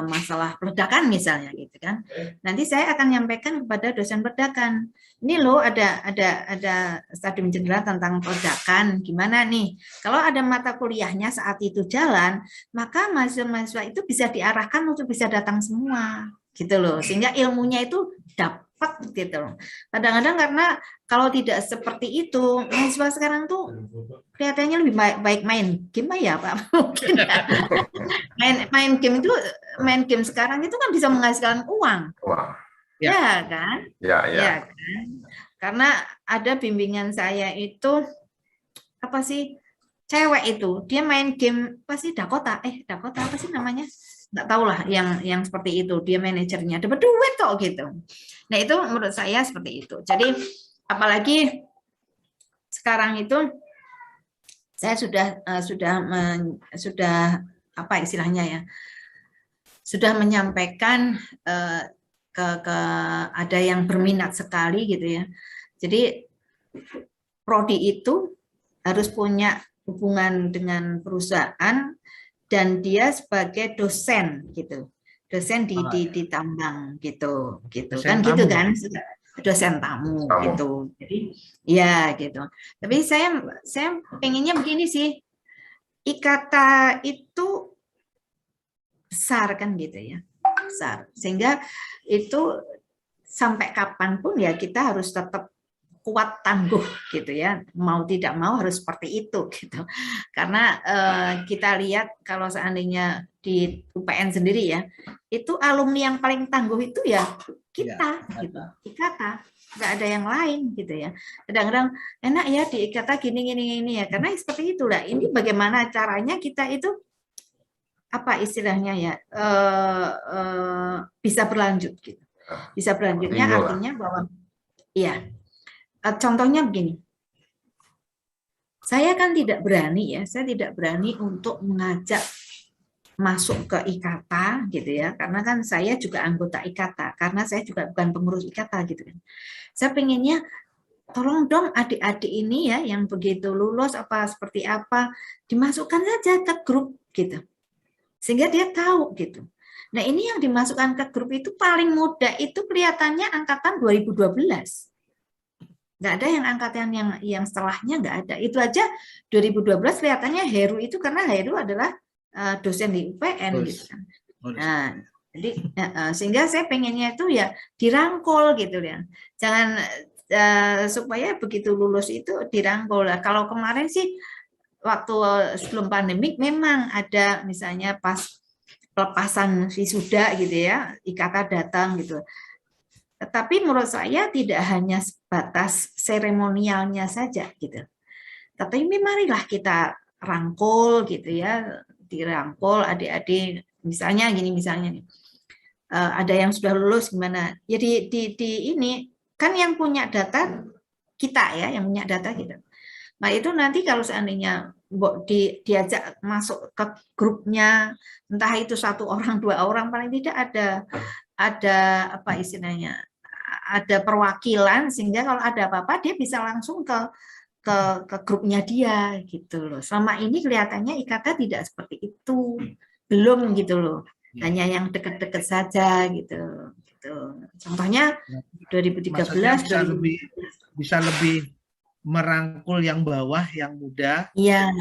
masalah peledakan misalnya gitu kan. Nanti saya akan nyampaikan kepada dosen peledakan. Ini loh ada stadium jenderal tentang peledakan. Gimana nih? Kalau ada mata kuliahnya saat itu jalan, maka mahasiswa-mahasiswa itu bisa diarahkan untuk bisa datang semua gitu loh. Sehingga ilmunya itu dapat gitu loh. Kadang-kadang karena kalau tidak seperti itu, mahasiswa sekarang tuh kelihatannya lebih baik main game ya Pak. Mungkin ya. main game sekarang itu kan bisa menghasilkan uang. Wah. Ya kan? Ya. Kan? Karena ada bimbingan saya itu apa sih? Cewek itu dia main game pasti Dakota apa sih namanya? Nggak tahu lah yang seperti itu, dia manajernya dapat duit kok gitu. Nah, itu menurut saya seperti itu. Jadi apalagi sekarang itu saya sudah apa istilahnya ya, sudah menyampaikan ke ada yang berminat sekali gitu ya. Jadi prodi itu harus punya hubungan dengan perusahaan dan dia sebagai dosen gitu, dosen di tambang gitu Dosen kan tamu. gitu kan, dosen tamu gitu. Jadi ya gitu. Tapi saya pengennya begini sih, IKTA itu besar kan gitu ya, besar, sehingga itu sampai kapanpun ya kita harus tetap kuat tangguh gitu ya, mau tidak mau harus seperti itu gitu. Karena kita lihat kalau seandainya di UPN sendiri ya, itu alumni yang paling tangguh itu ya kita gitu, IKTA, nggak ada yang lain gitu ya. Kadang-kadang enak ya di IKTA gini ya, karena seperti itulah. Ini bagaimana caranya kita itu apa istilahnya ya, bisa berlanjut gitu. Bisa berlanjutnya artinya bahwa ya, contohnya begini, saya kan tidak berani ya, saya tidak berani untuk mengajak masuk ke IKTA gitu ya, karena kan saya juga anggota IKTA, karena saya juga bukan pengurus IKTA gitu kan. Saya pengennya tolong dong adik-adik ini ya yang begitu lulus apa seperti apa, dimasukkan saja ke grup gitu, sehingga dia tahu gitu. Nah, ini yang dimasukkan ke grup itu paling muda itu kelihatannya angkatan 2012. Nggak ada yang angkatan yang setelahnya, nggak ada. Itu aja 2012 kelihatannya Heru itu, karena Heru adalah dosen di UPN gitu kan. Nah, jadi sehingga saya pengennya itu ya dirangkul gitu ya. Jangan supaya begitu lulus itu dirangkul. Kalau kemarin sih waktu sebelum pandemik memang ada misalnya pas pelepasan wisuda gitu ya, IKTA datang gitu. Tetapi menurut saya tidak hanya sebatas seremonialnya saja gitu. Tapi marilah kita rangkul gitu ya, dirangkul adik-adik, misalnya gini nih. Ada yang sudah lulus gimana? Jadi di ini kan yang punya data kita ya, yang punya data kita. Nah, itu nanti kalau seandainya diajak masuk ke grupnya, entah itu 1 orang, 2 orang, paling tidak ada apa istilahnya, ada perwakilan, sehingga kalau ada apa-apa dia bisa langsung ke grupnya dia gitu loh. Selama ini kelihatannya IKTA tidak seperti itu, belum gitu loh, hanya yang dekat-dekat saja gitu. Contohnya 2013 bisa lebih merangkul yang bawah, yang muda. Iya.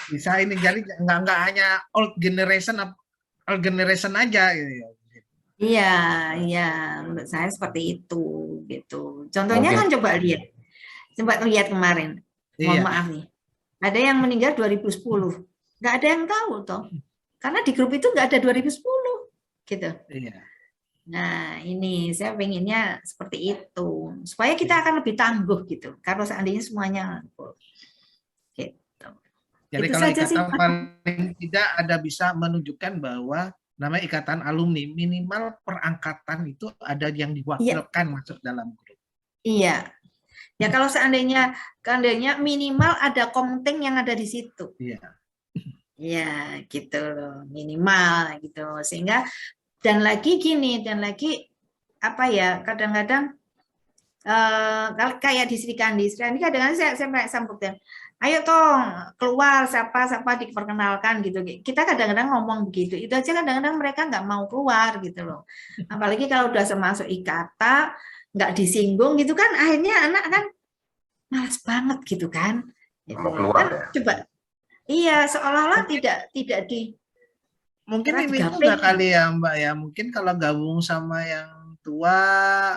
Bisa ini, jadi nggak hanya old generation aja gitu ya. Iya, menurut saya seperti itu gitu. Contohnya kan coba lihat kemarin. Mohon maaf nih. Ada yang meninggal 2010. Nggak ada yang tahu toh. Karena di grup itu nggak ada 2010 gitu. Iya. Nah, ini saya pengennya seperti itu. Supaya kita akan lebih tangguh gitu. Kalau seandainya semuanya gitu. Jadi itu kalau saja sih, paling tidak ada bisa menunjukkan bahwa namanya ikatan alumni, minimal perangkatan itu ada yang diwakilkan masuk dalam grup. Iya. Ya kalau seandainya minimal ada komting yang ada di situ. Iya. Ya, gitu loh, minimal gitu. Sehingga dan lagi apa ya, kadang-kadang kayak di Sri Kandi kadang-kadang saya sambutkan, ayo tong keluar, siapa diperkenalkan gitu. Kita kadang-kadang ngomong begitu, itu aja kadang-kadang mereka nggak mau keluar gitu loh. Apalagi kalau udah masuk IKTA nggak disinggung gitu kan, akhirnya anak kan malas banget gitu kan. Gitu. Mau keluar Kan ya. coba, iya seolah-olah tidak di Mungkin karena ini juga digaping. kali ya Mbak ya, mungkin kalau gabung sama yang tua,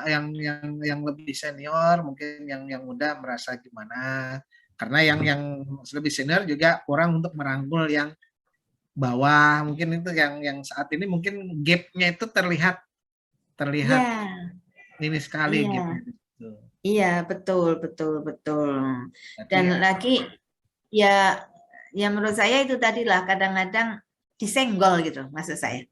yang lebih senior, mungkin yang muda merasa gimana, karena yang lebih senior juga kurang untuk merangkul yang bawah, mungkin itu yang saat ini mungkin gapnya itu terlihat Iya, ini sekali iya. gapnya. Iya, betul. Dan Jadi lagi ya menurut saya itu tadilah kadang-kadang disenggol gitu maksud saya.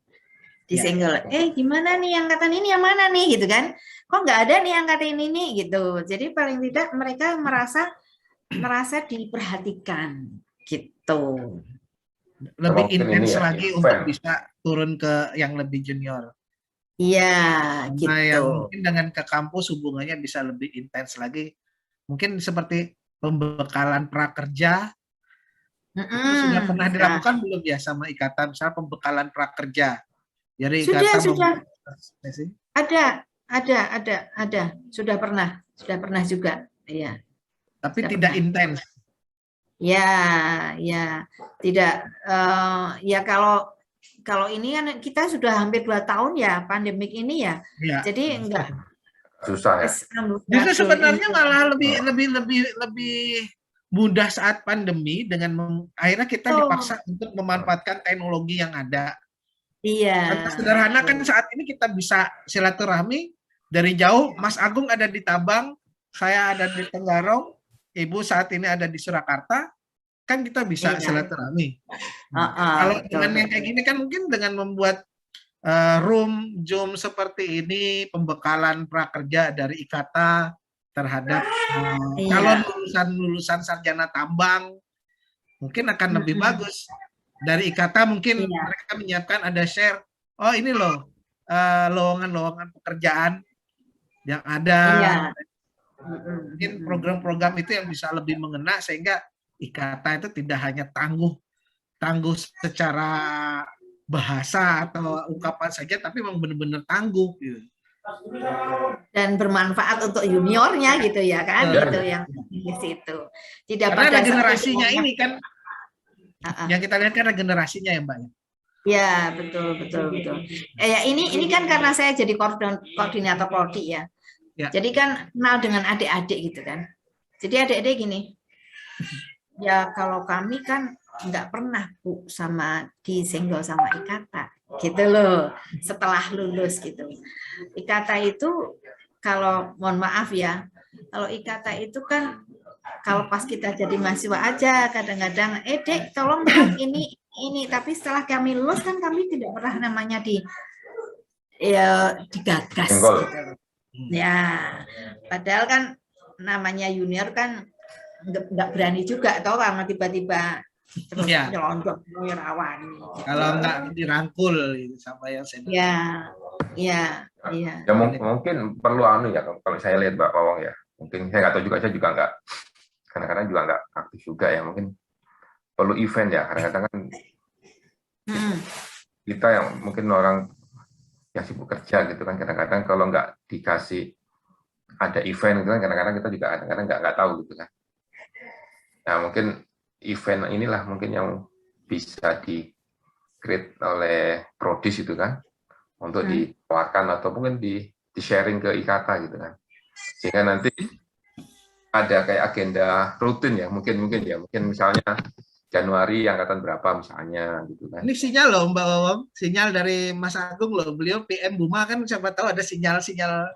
Disenggol. Gimana nih angkatan ini yang mana nih gitu kan? Kok nggak ada nih angkatan ini gitu. Jadi paling tidak mereka merasa diperhatikan gitu. lebih Mungkin ini intens ya, lagi untuk bisa turun ke yang lebih junior. Iya, Nah, gitu. yang mungkin dengan ke kampus hubungannya bisa lebih intens lagi. Mungkin seperti pembekalan prakerja itu sudah pernah Bisa. dilakukan belum ya sama Ikatan, misalnya pembekalan prakerja. Jadi Sudah, Ikatan sudah. sih. Ada. Sudah pernah juga. Iya. Tapi Sudah tidak pernah. intens. Ya, tidak. Ya kalau ini kan kita sudah hampir 2 tahun ya pandemik ini ya. Ya. Jadi enggak susah ya. Justru sebenarnya malah lebih mudah saat pandemi dengan akhirnya kita dipaksa untuk memanfaatkan teknologi yang ada. Iya. Contoh sederhana kan saat ini kita bisa silaturahmi dari jauh. Mas Agung ada di Tabang, saya ada di Tenggarong, Ibu saat ini ada di Surakarta, kan kita bisa silaturahmi. Kalau dengan yang kayak gini kan mungkin dengan membuat room Zoom seperti ini, pembekalan prakerja dari IKTA terhadap calon lulusan sarjana tambang mungkin akan lebih bagus. Dari IKTA mungkin mereka menyiapkan ada share, oh ini loh lowongan-lowongan pekerjaan yang ada. Mungkin program-program itu yang bisa lebih mengena sehingga IKTA itu tidak hanya tangguh secara bahasa atau ungkapan saja, tapi memang benar-benar tangguh gitu. Dan bermanfaat untuk juniornya gitu ya kan, itu yang di situ. Tidak karena pada generasinya ini kan yang kita lihat kan generasinya ya Mbak. Ya, betul. Ya ini kan karena saya jadi koordinator prodi ya. Jadi kan kenal dengan adik-adik gitu kan. Jadi adik-adik gini, ya kalau kami kan nggak pernah Bu sama disenggol sama IKTA gitu loh setelah lulus gitu. IKTA itu kalau mohon maaf ya, kalau IKTA itu kan kalau pas kita jadi mahasiswa aja kadang-kadang Dek tolong dong ini tapi setelah kami lulus kan kami tidak pernah namanya digagas gitu. Ya, padahal kan namanya junior kan nggak berani juga toh karena tiba-tiba terus nyelonjok rawan. Kalau nggak dirangkul gitu, sama yang senior. Ya, mungkin perlu ya kalau saya lihat Mbak Wawang ya. Mungkin saya nggak tahu juga, saya juga nggak kadang-kadang juga nggak aktif juga ya. Mungkin perlu event ya. Kadang-kadang kan kita yang mungkin orang yang sibuk kerja gitu kan, kadang-kadang kalau nggak dikasih ada event gitu kan, kadang-kadang kita juga kadang-kadang nggak tahu gitu kan. Nah mungkin event inilah mungkin yang bisa di-create oleh Prodis itu kan, untuk ditawarkan atau mungkin di-sharing ke IKTA gitu kan. Sehingga nanti ada kayak agenda rutin ya, mungkin misalnya Januari angkatan berapa misalnya gitu kan. Ini sinyal loh Mbak Wawang, sinyal dari Mas Agung loh, beliau PM Buma kan siapa tahu ada sinyal-sinyal.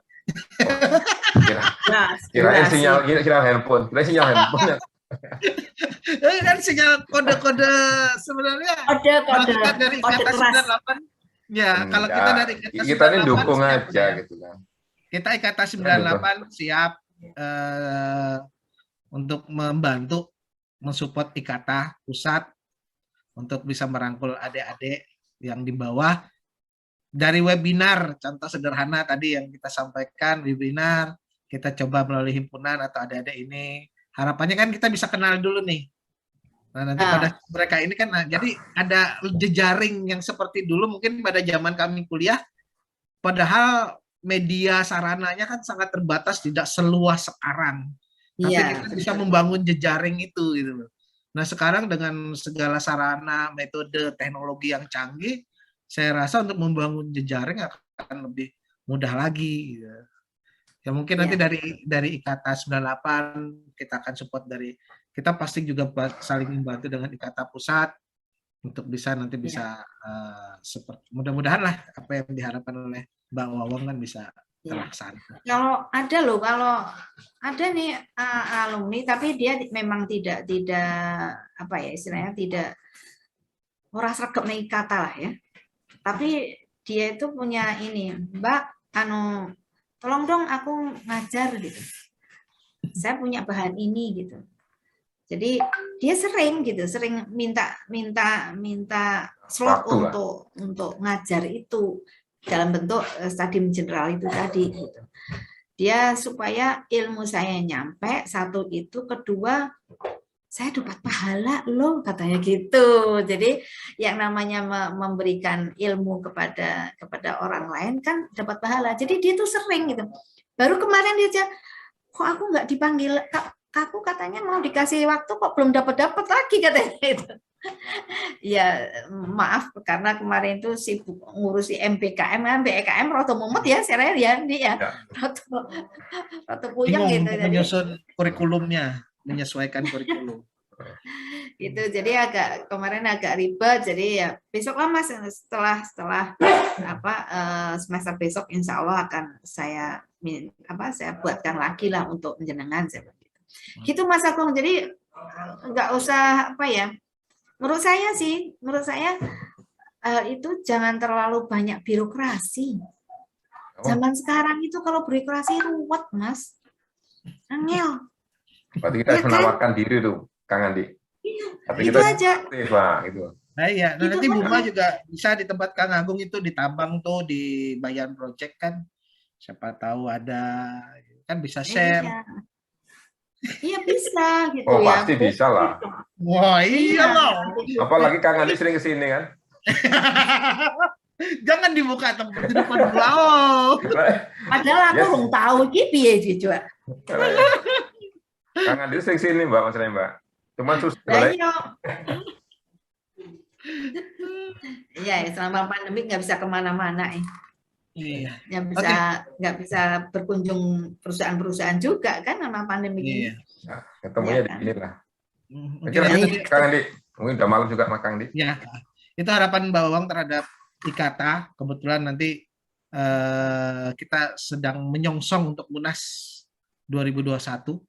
Kirain sinyal handphone, ya. Kan sinyal kode-kode sebenarnya. Kode dari IKTA 98. Ya, kalau kita dari IKTA 98 kita ini dukung aja gitu kan. Kita IKTA 98 siap untuk membantu mensupport IKTA pusat untuk bisa merangkul adik-adik yang di bawah dari webinar, contoh sederhana tadi yang kita sampaikan, webinar, kita coba melalui himpunan atau adik-adik ini, harapannya kan kita bisa kenal dulu nih. Nah, nanti pada mereka ini kan, jadi ada jejaring yang seperti dulu mungkin pada zaman kami kuliah, padahal media sarananya kan sangat terbatas, tidak seluas sekarang. Tapi kita bisa membangun jejaring itu gitu loh. Nah, sekarang dengan segala sarana, metode, teknologi yang canggih, saya rasa untuk membangun jejaring akan lebih mudah lagi gitu. Ya mungkin nanti dari IKTA 98 kita akan support kita pasti juga saling membantu dengan IKTA pusat untuk bisa seperti mudah-mudahan lah apa yang diharapkan oleh Mbak Wawang kan bisa terlaksana. Kalau ada nih alumni tapi dia memang tidak apa ya istilahnya tidak ora sregep ning IKTA lah ya. Tapi dia itu punya ini, Mbak, tolong dong aku ngajar gitu. Saya punya bahan ini gitu. Jadi dia sering minta slot untuk ngajar itu dalam bentuk studium general itu tadi gitu. Dia supaya ilmu saya nyampe, satu itu, kedua saya dapat pahala loh katanya gitu. Jadi yang namanya memberikan ilmu kepada orang lain kan dapat pahala. Jadi dia tuh sering gitu. Baru kemarin dia kok aku nggak dipanggil, aku katanya mau dikasih waktu kok belum dapat lagi katanya itu. Ya maaf karena kemarin itu sibuk ngurusi MBKM, BEKM roto mumet ya, saya ya ini ya. Roto puyeng gitu. Menyusun kurikulumnya, menyesuaikan kurikulum. Gitu, jadi kemarin agak ribet, jadi ya besok lah Mas, setelah semester besok insya Allah akan saya buatkan lagi lah untuk jenengan gitu Mas Agung. Jadi nggak usah menurut saya itu jangan terlalu banyak birokrasi. Zaman sekarang itu kalau birokrasi ruwet Mas, angel. Berarti kita harus menawarkan diri tuh Kang Andi. Tapi itu aja. Gitu. Nah, iya. Nanti Buma juga bisa di tempat Kang Agung itu ditambang tuh di Bayan Project kan. Siapa tahu ada kan bisa share. Iya bisa gitu ya. Oh ya. pasti bisa lah. Wah iya loh. Apalagi Kang Andi sering kesini kan. Jangan dibuka tempat di depan pulau. Padahal aku belum tahu gitu ya juga. Kang Andi sering sini Mbak, maksudnya Mbak. Cuman susah. Iya, selama pandemi nggak bisa kemana-mana. Iya. Nggak bisa berkunjung perusahaan-perusahaan juga kan sama pandemi ini. Nah, ketemunya di sini lah. Kira-kira Kang Andi, mungkin udah malam juga Mas Kang Andi. Ya, itu harapan Mbak Wawang terhadap IKTA. Kebetulan nanti kita sedang menyongsong untuk Munas 2021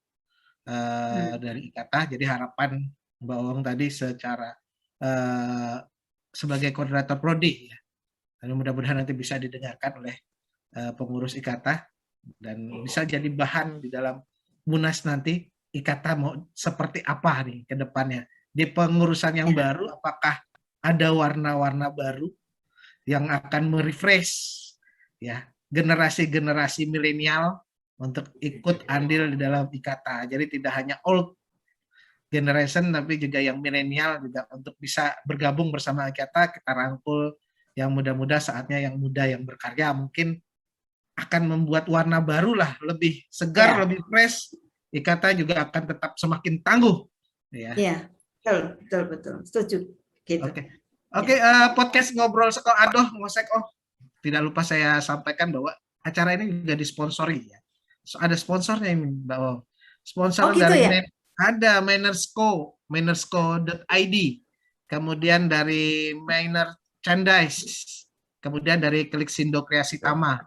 dari IKTA. Jadi harapan Mbak Wawang tadi sebagai koordinator prodi ya. Dan mudah-mudahan nanti bisa didengarkan oleh pengurus IKTA dan bisa jadi bahan di dalam Munas nanti IKTA mau seperti apa nih ke depannya. Di pengurusan yang baru apakah ada warna-warna baru yang akan merefresh ya generasi-generasi milenial untuk ikut andil di dalam IKTA. Jadi tidak hanya old generation tapi juga yang milenial juga untuk bisa bergabung bersama IKTA, kita rangkul yang muda-muda, saatnya yang muda yang berkarya mungkin akan membuat warna baru lah, lebih segar, lebih fresh. IKTA juga akan tetap semakin tangguh. Iya, betul, setuju. Gitu. Oke, podcast ngobrol seko adoh ngosek tidak lupa saya sampaikan bahwa acara ini juga disponsori ya. So, ada sponsornya ini Mbak Wow. Sponsor gitu dari ya? ada Minersco.id, kemudian dari Miner Chandise, kemudian dari Kliksindo Kreasi Tama,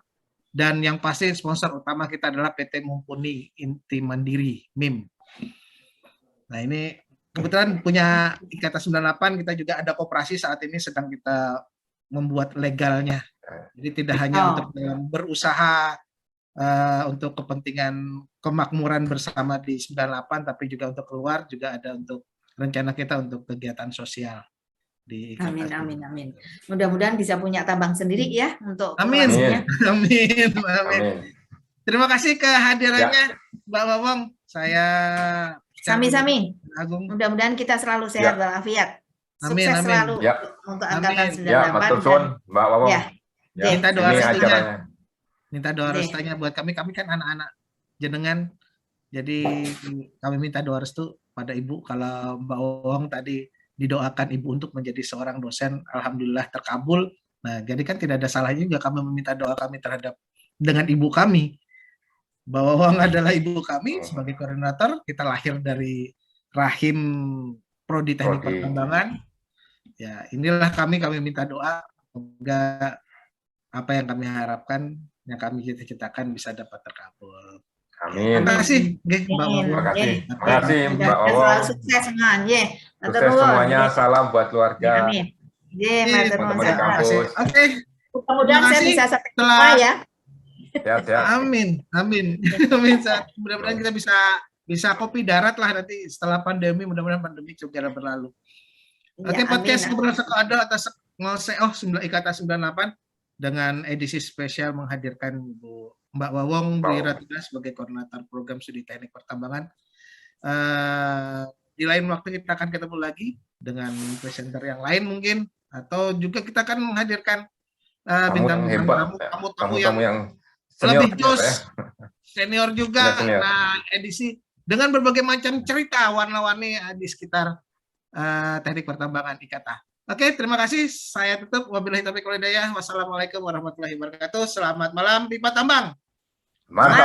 dan yang pasti sponsor utama kita adalah PT Mumpuni Inti Mandiri MIM. Nah ini kebetulan punya IKTA 98, kita juga ada koperasi saat ini sedang kita membuat legalnya. Jadi tidak hanya untuk berusaha untuk kepentingan kemakmuran bersama di 98, tapi juga untuk keluar, juga ada untuk rencana kita untuk kegiatan sosial. di Amin, IKTA. amin, amin. Mudah-mudahan bisa punya tambang sendiri ya untuk Amin. populasinya. Amin. Amin. Amin. Terima kasih kehadirannya Mbak Wawong. Saya Sami-sami. Agung. Mudah-mudahan kita selalu sehat walafiat. Amin, Sukses amin. selalu Ya. untuk angkatan Amin. 98 Ya, matur suwun Mbak Wawong. Ya. Ya, Minta doa ini restunya. acaranya. Minta doa Oke. restunya buat kami. Kami kan anak-anak jenengan. Jadi kami minta doa restu pada Ibu kalau Mbak Wawong tadi didoakan Ibu untuk menjadi seorang dosen, alhamdulillah terkabul. Nah, jadi kan tidak ada salahnya juga kami meminta doa kami terhadap dengan Ibu kami. Mbak Wawong adalah Ibu kami sebagai koordinator. Kita lahir dari rahim Prodi Teknik Prodi. Pertambangan. Ya, inilah kami minta doa semoga apa yang kami harapkan, yang kami cita-citakan bisa dapat terkabul. Amin. Terima kasih, Mbak Amin. Wawong. Terima kasih. Amin. Terima kasih Mbak Mudah-mudahan Wawong. selalu sukses semua. Ye. Matur Sukses nuwun. semuanya. Ye. Salam buat keluarga. Amin. Ye, matur nuwun teman-teman di sangat. kampus. Oke, Mudah-mudahan Terima saya kasih bisa sampai telah- semua ya. Sehat-sehat. amin, amin. Amin. Mudah-mudahan kita bisa kopi darat lah nanti setelah pandemi. Mudah-mudahan pandemi segera berlalu. Ya, Oke, podcast amin. ngobrol sekado atas IKTA 98 dengan edisi spesial menghadirkan Mbak Wawong Bu Ira Tuna sebagai koordinator program studi teknik pertambangan. Di lain waktu kita akan ketemu lagi dengan presenter yang lain mungkin, atau juga kita akan menghadirkan bintang Tamu hebat. tamu-tamu yang Tamu yang senior lebih jos, ya. senior juga. Senior. Nah, edisi dengan berbagai macam cerita warna-warni di sekitar teknik pertambangan IKTA. Oke, terima kasih. Saya tutup. Wabillahi taufiq wal hidayah. Wassalamualaikum warahmatullahi wabarakatuh. Selamat malam, Pipa Tambang. Mantap.